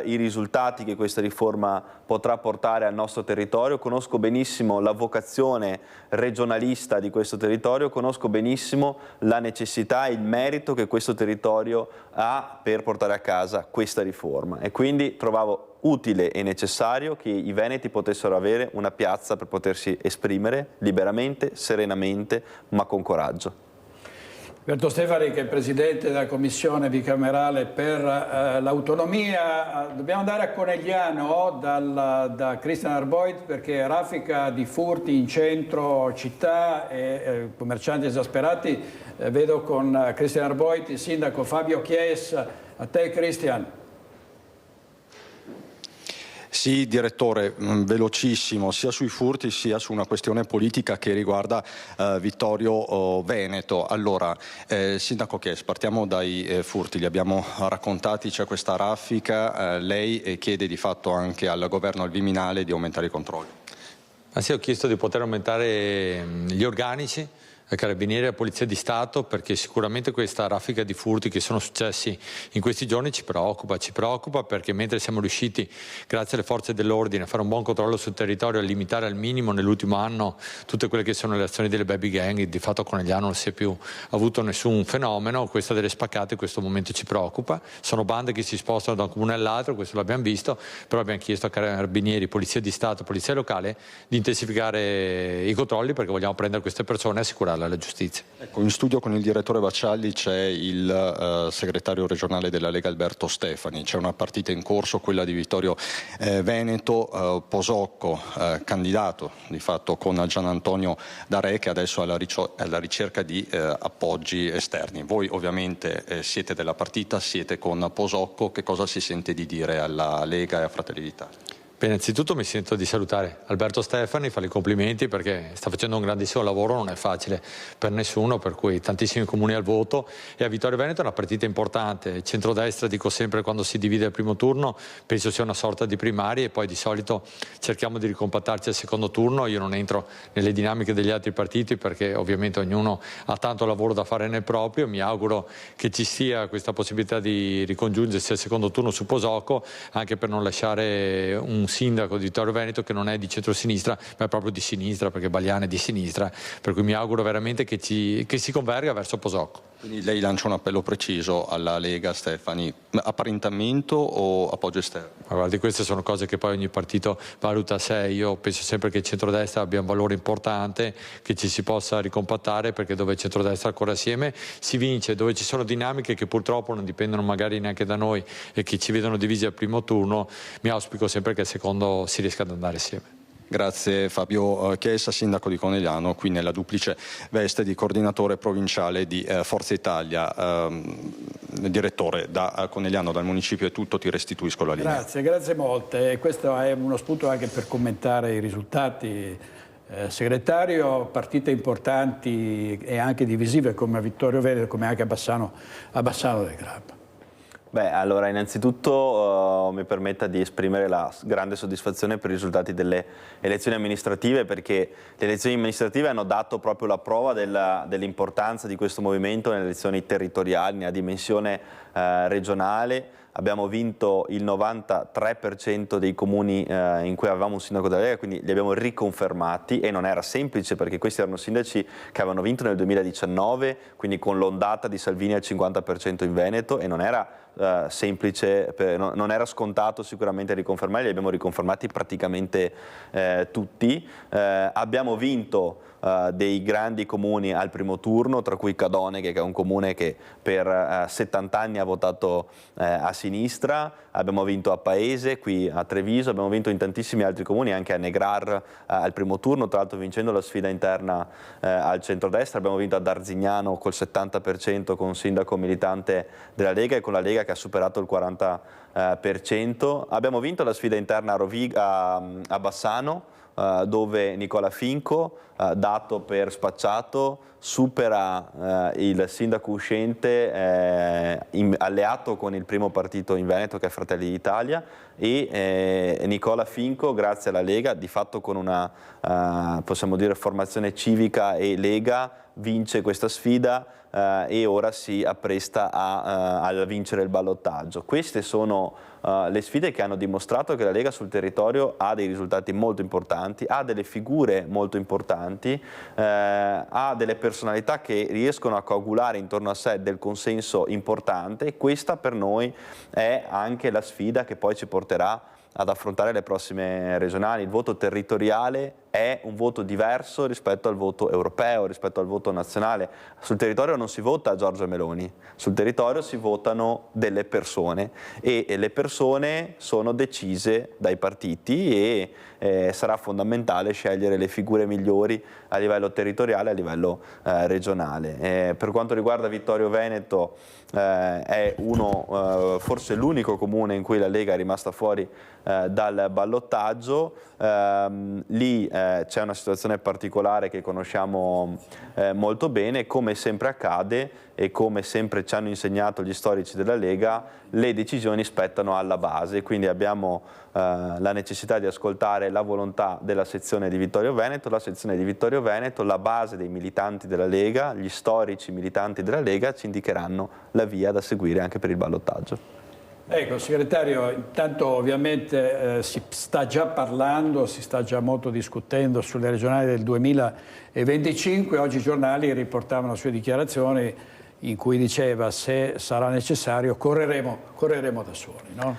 i risultati che questa riforma potrà portare al nostro territorio, conosco benissimo la vocazione regionalista di questo territorio, conosco benissimo la necessità e il merito che questo territorio ha per portare a casa questa riforma, e quindi trovavo utile e necessario che i veneti potessero avere una piazza per potersi esprimere liberamente, serenamente, ma con coraggio. Alberto Stefani, che è presidente della commissione bicamerale per l'autonomia. Dobbiamo andare a Conegliano da Christian Arboit, perché raffica di furti in centro città e commercianti esasperati. Vedo con Christian Arboit il sindaco Fabio Chies. A te, Christian. Sì, direttore, velocissimo, sia sui furti sia su una questione politica che riguarda Vittorio Veneto. Allora, sindaco Chies, partiamo dai furti, li abbiamo raccontati, c'è questa raffica, lei chiede di fatto anche al governo, al Viminale, di aumentare i controlli. Sì, ho chiesto di poter aumentare gli organici ai Carabinieri e alla Polizia di Stato, perché sicuramente questa raffica di furti che sono successi in questi giorni ci preoccupa perché mentre siamo riusciti, grazie alle forze dell'ordine, a fare un buon controllo sul territorio, a limitare al minimo nell'ultimo anno tutte quelle che sono le azioni delle baby gang, di fatto a Conegliano non si è più avuto nessun fenomeno, questa delle spaccate in questo momento ci preoccupa, sono bande che si spostano da un comune all'altro, questo l'abbiamo visto, però abbiamo chiesto a Carabinieri, Polizia di Stato, Polizia locale di intensificare i controlli, perché vogliamo prendere queste persone e assicurare portarle alla giustizia. Ecco, in studio con il direttore Vaccialli c'è il segretario regionale della Lega Alberto Stefani. C'è una partita in corso, quella di Vittorio Veneto. Posocco, candidato di fatto con Gian Antonio D'Arè, che adesso è alla ricerca di appoggi esterni. Voi ovviamente siete della partita, siete con Posocco. Che cosa si sente di dire alla Lega e a Fratelli d'Italia? Beh, innanzitutto mi sento di salutare Alberto Stefani, fargli i complimenti perché sta facendo un grandissimo lavoro, non è facile per nessuno, per cui tantissimi comuni al voto, e a Vittorio Veneto è una partita importante. Centrodestra, dico sempre, quando si divide il primo turno penso sia una sorta di primarie e poi di solito cerchiamo di ricompattarci al secondo turno. Io non entro nelle dinamiche degli altri partiti perché ovviamente ognuno ha tanto lavoro da fare nel proprio. Mi auguro che ci sia questa possibilità di ricongiungersi al secondo turno su Posocco, anche per non lasciare un sindaco di Vittorio Veneto che non è di centrosinistra ma è proprio di sinistra, perché Bagliani è di sinistra, per cui mi auguro veramente che si converga verso Posocco. Quindi lei lancia un appello preciso alla Lega, Stefani: apparentamento o appoggio esterno? Ma guardi, queste sono cose che poi ogni partito valuta a sé. Io penso sempre che il centrodestra abbia un valore importante, che ci si possa ricompattare, perché dove il centrodestra ancora assieme si vince, dove ci sono dinamiche che purtroppo non dipendono magari neanche da noi e che ci vedono divisi al primo turno, mi auspico sempre che al secondo si riesca ad andare assieme. Grazie Fabio Chiesa, sindaco di Conegliano, qui nella duplice veste di coordinatore provinciale di Forza Italia. Direttore, da Conegliano, dal municipio è tutto, ti restituisco la linea. Grazie molte. Questo è uno spunto anche per commentare i risultati. Segretario, partite importanti e anche divisive come a Vittorio Veneto, come anche a Bassano del Grappa. Beh, allora innanzitutto mi permetta di esprimere la grande soddisfazione per i risultati delle elezioni amministrative, perché le elezioni amministrative hanno dato proprio la prova dell'importanza di questo movimento nelle elezioni territoriali, nella dimensione regionale. Abbiamo vinto il 93% dei comuni in cui avevamo un sindaco della Lega, quindi li abbiamo riconfermati, e non era semplice perché questi erano sindaci che avevano vinto nel 2019, quindi con l'ondata di Salvini al 50% in Veneto, e non era semplice, non era scontato sicuramente riconfermarli, li abbiamo riconfermati praticamente tutti. Abbiamo vinto dei grandi comuni al primo turno, tra cui Cadoneghe, che è un comune che per 70 anni ha votato a sinistra. Abbiamo vinto a Paese, qui a Treviso, abbiamo vinto in tantissimi altri comuni, anche a Negrar al primo turno, tra l'altro vincendo la sfida interna al centrodestra. Abbiamo vinto ad Arzignano col 70% con un sindaco militante della Lega e con la Lega che ha superato il 40%. Abbiamo vinto la sfida interna a Bassano, dove Nicola Finco, dato per spacciato, supera il sindaco uscente alleato con il primo partito in Veneto, che è Fratelli d'Italia, e Nicola Finco, grazie alla Lega, di fatto con una possiamo dire formazione civica e Lega, vince questa sfida e ora si appresta a vincere il ballottaggio. Queste sono le sfide che hanno dimostrato che la Lega sul territorio ha dei risultati molto importanti, ha delle figure molto importanti, ha delle personalità che riescono a coagulare intorno a sé del consenso importante, e questa per noi è anche la sfida che poi ci porterà ad affrontare le prossime regionali. Il voto territoriale è un voto diverso rispetto al voto europeo, rispetto al voto nazionale. Sul territorio non si vota Giorgia Meloni, sul territorio si votano delle persone, e le persone sono decise dai partiti, e sarà fondamentale scegliere le figure migliori a livello territoriale e a livello regionale. Per quanto riguarda Vittorio Veneto, è forse l'unico comune in cui la Lega è rimasta fuori dal ballottaggio. Lì c'è una situazione particolare che conosciamo molto bene. Come sempre accade e come sempre ci hanno insegnato gli storici della Lega, le decisioni spettano alla base, quindi abbiamo la necessità di ascoltare la volontà della sezione di Vittorio Veneto. La sezione di Vittorio Veneto, la base dei militanti della Lega, gli storici militanti della Lega ci indicheranno la via da seguire anche per il ballottaggio. Ecco, segretario, intanto ovviamente si sta già parlando, si sta già molto discutendo sulle regionali del 2025. Oggi i giornali riportavano le sue dichiarazioni in cui diceva: se sarà necessario correremo da soli, no?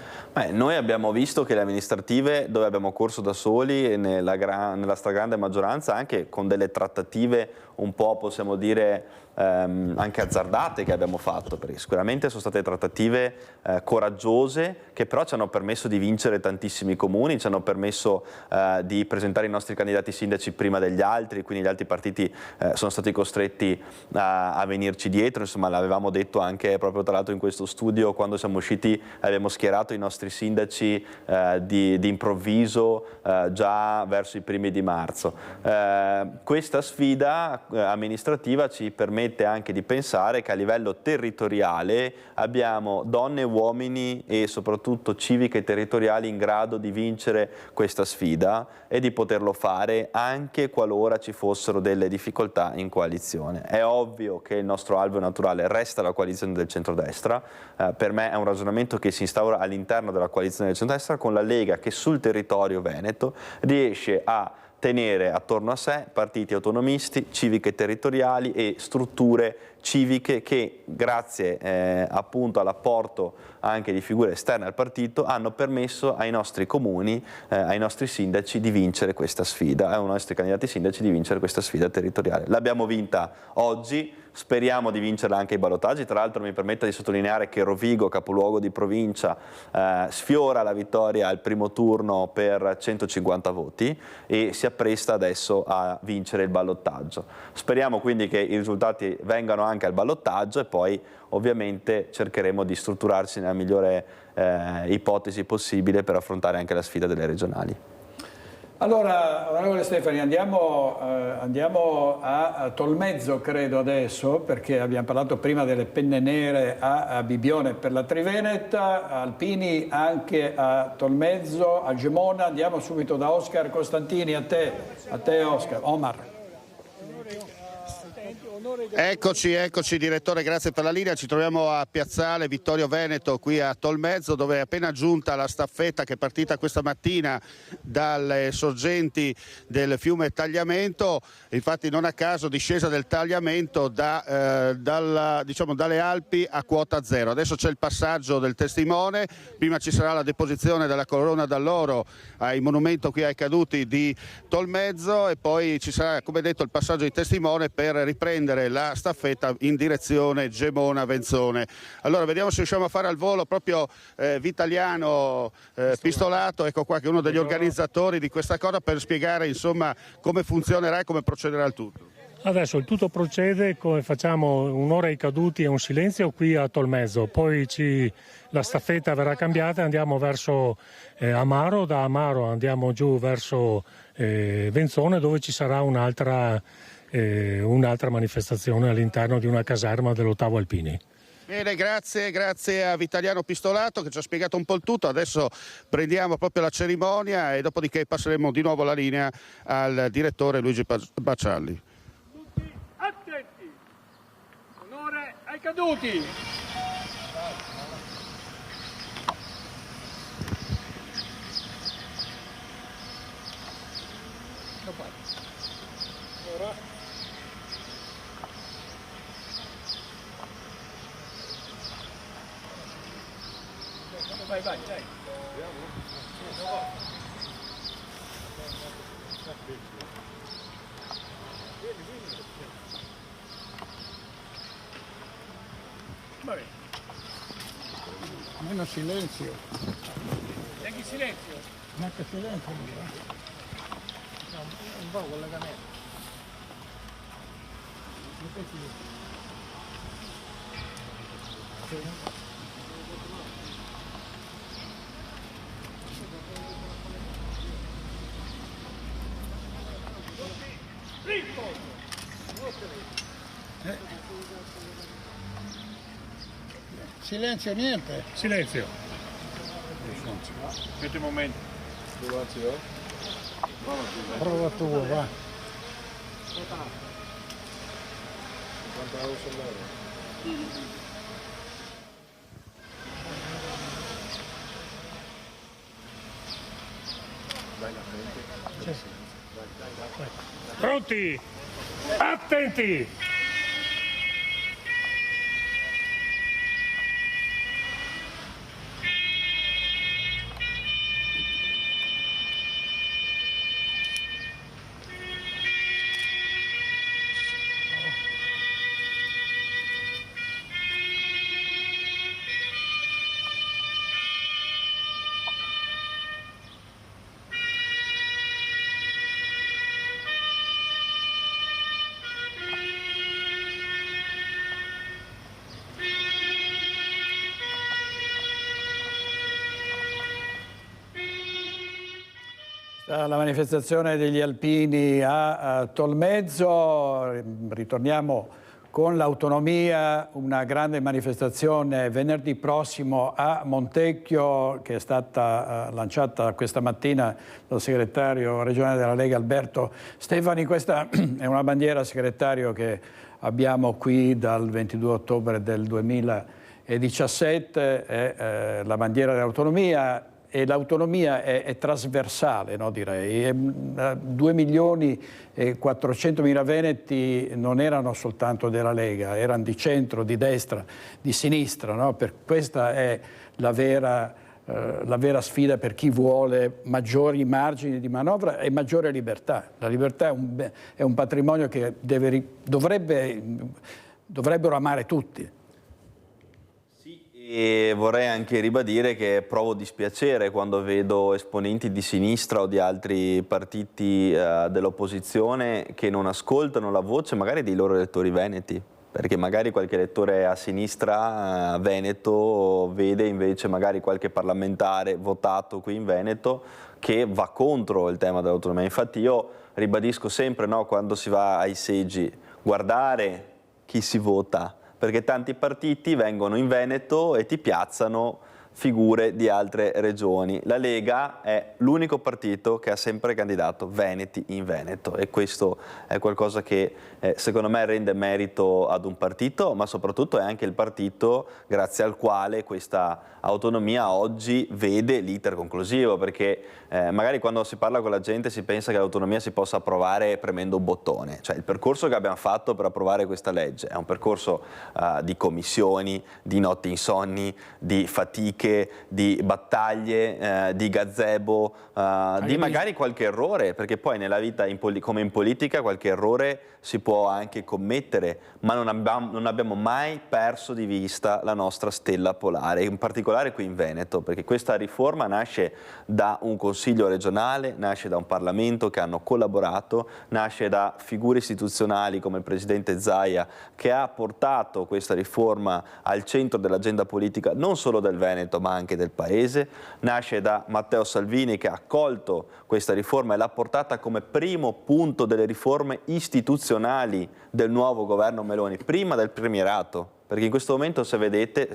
Noi abbiamo visto che le amministrative, dove abbiamo corso da soli, nella stragrande maggioranza, anche con delle trattative un po', possiamo dire, anche azzardate che abbiamo fatto, perché sicuramente sono state trattative coraggiose che però ci hanno permesso di vincere tantissimi comuni, ci hanno permesso di presentare i nostri candidati sindaci prima degli altri, quindi gli altri partiti sono stati costretti a venirci dietro, insomma l'avevamo detto anche proprio tra l'altro in questo studio quando siamo usciti, abbiamo schierato i nostri sindaci di improvviso già verso i primi di marzo. Questa sfida amministrativa ci permette anche di pensare che a livello territoriale abbiamo donne e uomini e soprattutto civiche e territoriali in grado di vincere questa sfida e di poterlo fare anche qualora ci fossero delle difficoltà in coalizione. È ovvio che il nostro alveo naturale resta la coalizione del centrodestra, per me è un ragionamento che si instaura all'interno della coalizione del centrodestra con la Lega che sul territorio veneto riesce a tenere attorno a sé partiti autonomisti, civiche territoriali e strutture civiche che grazie appunto all'apporto anche di figure esterne al partito hanno permesso ai nostri comuni, ai nostri sindaci di vincere questa sfida, ai nostri candidati sindaci di vincere questa sfida territoriale. L'abbiamo vinta oggi, speriamo di vincerla anche ai ballottaggi, tra l'altro mi permetta di sottolineare che Rovigo, capoluogo di provincia, sfiora la vittoria al primo turno per 150 voti e si appresta adesso a vincere il ballottaggio. Speriamo quindi che i risultati vengano anche al ballottaggio e poi ovviamente cercheremo di strutturarci nella migliore ipotesi possibile per affrontare anche la sfida delle regionali. Allora, onorevole Stefani, andiamo a Tolmezzo, credo adesso, perché abbiamo parlato prima delle penne nere a Bibione per la Triveneta, Alpini anche a Tolmezzo, a Gemona. Andiamo subito da Oscar Costantini, a te Oscar. Omar. Eccoci direttore, grazie per la linea. Ci troviamo a Piazzale Vittorio Veneto qui a Tolmezzo, dove è appena giunta la staffetta che è partita questa mattina dalle sorgenti del fiume Tagliamento, infatti non a caso discesa del Tagliamento dalle Alpi a quota zero. Adesso c'è il passaggio del testimone, prima ci sarà la deposizione della corona d'alloro ai monumento qui ai caduti di Tolmezzo e poi ci sarà, come detto, il passaggio di testimone per riprendere la staffetta in direzione Gemona-Venzone. Allora vediamo se riusciamo a fare al volo proprio Vitaliano Pistolato, ecco qua, che è uno degli organizzatori di questa cosa, per spiegare insomma come funzionerà e come procederà il tutto. Adesso il tutto procede come facciamo un'ora ai caduti e un silenzio qui a Tolmezzo, poi la staffetta verrà cambiata e andiamo verso Amaro, da Amaro andiamo giù verso Venzone, dove ci sarà un'altra manifestazione all'interno di una caserma dell'8° Alpini. Bene, grazie a Vitaliano Pistolato che ci ha spiegato un po' il tutto. Adesso prendiamo proprio la cerimonia e dopodiché passeremo di nuovo la linea al direttore Luigi Baccialli. Tutti attenti! Onore ai caduti! Vai, dai. Vai. Meno silenzio. E che silenzio? Ma che silenzio? No, un po' collegamento. Silenzio, niente. Silenzio. Aspetta un momento. Prova tu, va. Pronti? Attenti! La manifestazione degli alpini a Tolmezzo, ritorniamo con l'autonomia, una grande manifestazione venerdì prossimo a Montecchio che è stata lanciata questa mattina dal segretario regionale della Lega Alberto Stefani. Questa è una bandiera, segretario, che abbiamo qui dal 22 ottobre del 2017, è la bandiera dell'autonomia. E l'autonomia è trasversale, no, direi. 2.400.000 veneti non erano soltanto della Lega, erano di centro, di destra, di sinistra, no? Questa è la vera sfida per chi vuole maggiori margini di manovra e maggiore libertà. La libertà è un patrimonio che dovrebbero amare tutti. E vorrei anche ribadire che provo dispiacere quando vedo esponenti di sinistra o di altri partiti dell'opposizione che non ascoltano la voce magari dei loro elettori veneti, perché magari qualche elettore a sinistra veneto vede invece magari qualche parlamentare votato qui in Veneto che va contro il tema dell'autonomia. Infatti io ribadisco sempre, no, quando si va ai seggi, guardare chi si vota, perché tanti partiti vengono in Veneto e ti piazzano figure di altre regioni. La Lega è l'unico partito che ha sempre candidato veneti in Veneto e questo è qualcosa che secondo me rende merito ad un partito, ma soprattutto è anche il partito grazie al quale questa autonomia oggi vede l'iter conclusivo, perché magari quando si parla con la gente si pensa che l'autonomia si possa approvare premendo un bottone. Cioè il percorso che abbiamo fatto per approvare questa legge è un percorso di commissioni, di notti insonni, di fatiche, di battaglie, di gazebo, di magari qualche errore, perché poi nella vita come in politica qualche errore si può anche commettere, ma non abbiamo mai perso di vista la nostra stella polare, in particolare qui in Veneto, perché questa riforma nasce da un consiglio regionale, nasce da un Parlamento che hanno collaborato, nasce da figure istituzionali come il presidente Zaia che ha portato questa riforma al centro dell'agenda politica non solo del Veneto ma anche del Paese, nasce da Matteo Salvini che ha accolto questa riforma e l'ha portata come primo punto delle riforme istituzionali del nuovo governo Meloni, prima del premierato. Perché in questo momento, se vedete,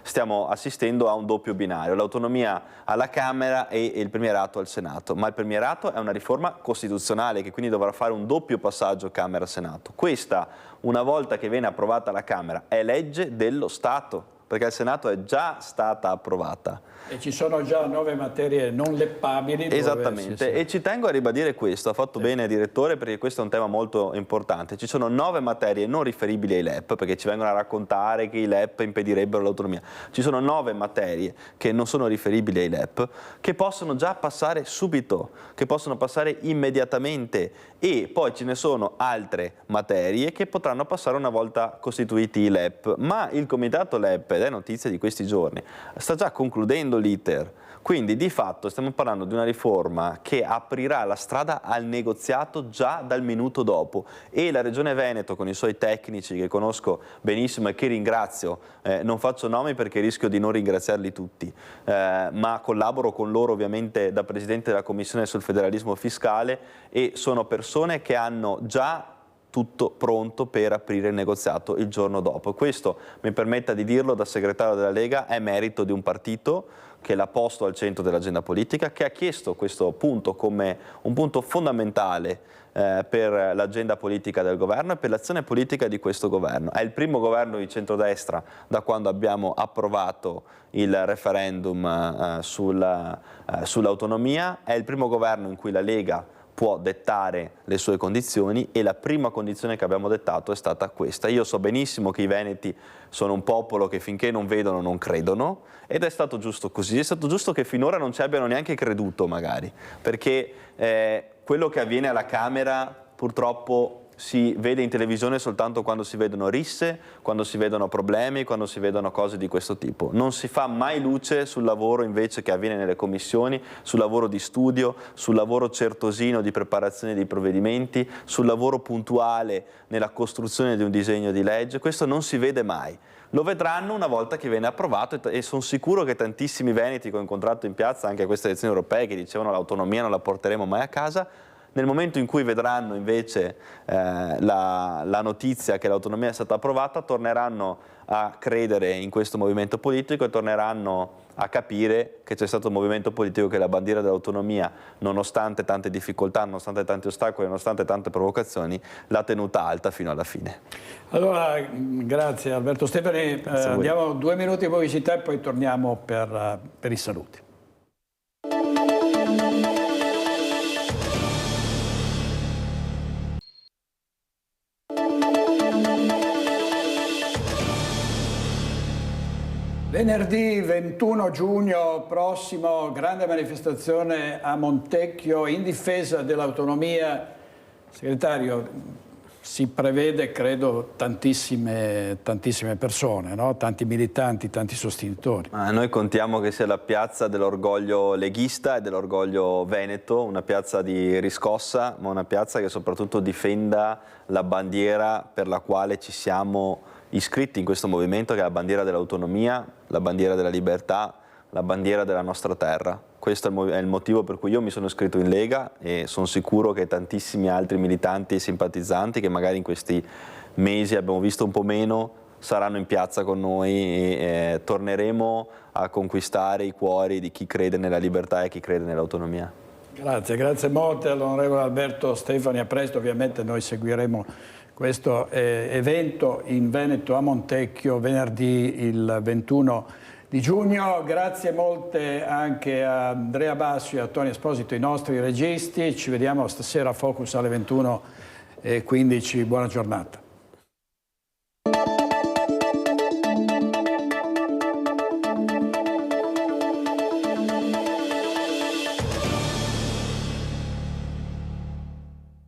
stiamo assistendo a un doppio binario, l'autonomia alla Camera e il premierato al Senato, ma il premierato è una riforma costituzionale che quindi dovrà fare un doppio passaggio Camera-Senato. Questa, una volta che viene approvata alla Camera, è legge dello Stato, perché al Senato è già stata approvata. E ci sono già 9 materie non leppabili. Esattamente, e ci tengo a ribadire questo, ha fatto bene il direttore perché questo è un tema molto importante. Ci sono 9 materie non riferibili ai LEP, perché ci vengono a raccontare che i LEP impedirebbero l'autonomia. Ci sono 9 materie che non sono riferibili ai LEP, che possono già passare subito, che possono passare immediatamente, e poi ce ne sono altre materie che potranno passare una volta costituiti i LEP. Ma il comitato LEP, ed è notizia di questi giorni, sta già concludendo l'iter, quindi di fatto stiamo parlando di una riforma che aprirà la strada al negoziato già dal minuto dopo, e la Regione Veneto con i suoi tecnici che conosco benissimo e che ringrazio, non faccio nomi perché rischio di non ringraziarli tutti, ma collaboro con loro ovviamente da Presidente della Commissione sul federalismo fiscale, e sono persone che hanno già tutto pronto per aprire il negoziato il giorno dopo. Questo, mi permetta di dirlo da segretario della Lega, è merito di un partito che l'ha posto al centro dell'agenda politica, che ha chiesto questo punto come un punto fondamentale per l'agenda politica del governo e per l'azione politica di questo governo. È il primo governo di centrodestra da quando abbiamo approvato il referendum sull'autonomia, è il primo governo in cui la Lega può dettare le sue condizioni, e la prima condizione che abbiamo dettato è stata questa. Io so benissimo che i veneti sono un popolo che finché non vedono non credono, ed è stato giusto così, è stato giusto che finora non ci abbiano neanche creduto magari, perché quello che avviene alla Camera purtroppo si vede in televisione soltanto quando si vedono risse, quando si vedono problemi, quando si vedono cose di questo tipo. Non si fa mai luce sul lavoro invece che avviene nelle commissioni, sul lavoro di studio, sul lavoro certosino di preparazione dei provvedimenti, sul lavoro puntuale nella costruzione di un disegno di legge. Questo non si vede mai. lo vedranno una volta che viene approvato e sono sicuro che tantissimi veneti che ho incontrato in piazza anche a queste elezioni europee, che dicevano l'autonomia non la porteremo mai a casa, nel momento in cui vedranno invece la notizia che l'autonomia è stata approvata, torneranno a credere in questo movimento politico e torneranno a capire che c'è stato un movimento politico che la bandiera dell'autonomia, nonostante tante difficoltà, nonostante tanti ostacoli, nonostante tante provocazioni, l'ha tenuta alta fino alla fine. Allora, grazie Alberto Stefani. Andiamo 2 minuti di pubblicità e poi torniamo per i saluti. Venerdì 21 giugno prossimo, grande manifestazione a Montecchio in difesa dell'autonomia. Segretario, si prevede, credo, tantissime persone, no? Tanti militanti, tanti sostenitori. Noi contiamo che sia la piazza dell'orgoglio leghista e dell'orgoglio veneto, una piazza di riscossa, ma una piazza che soprattutto difenda la bandiera per la quale ci siamo iscritti in questo movimento, che è la bandiera dell'autonomia, la bandiera della libertà, la bandiera della nostra terra. Questo è il motivo per cui io mi sono iscritto in Lega e sono sicuro che tantissimi altri militanti e simpatizzanti che magari in questi mesi abbiamo visto un po' meno saranno in piazza con noi e torneremo a conquistare i cuori di chi crede nella libertà e chi crede nell'autonomia. Grazie molte all'onorevole Alberto Stefani, a presto. Ovviamente noi seguiremo questo evento in Veneto a Montecchio venerdì il 21 di giugno. Grazie molte anche a Andrea Bassio e a Tony Esposito, i nostri registi. Ci vediamo stasera a Focus alle 21:15. Buona giornata.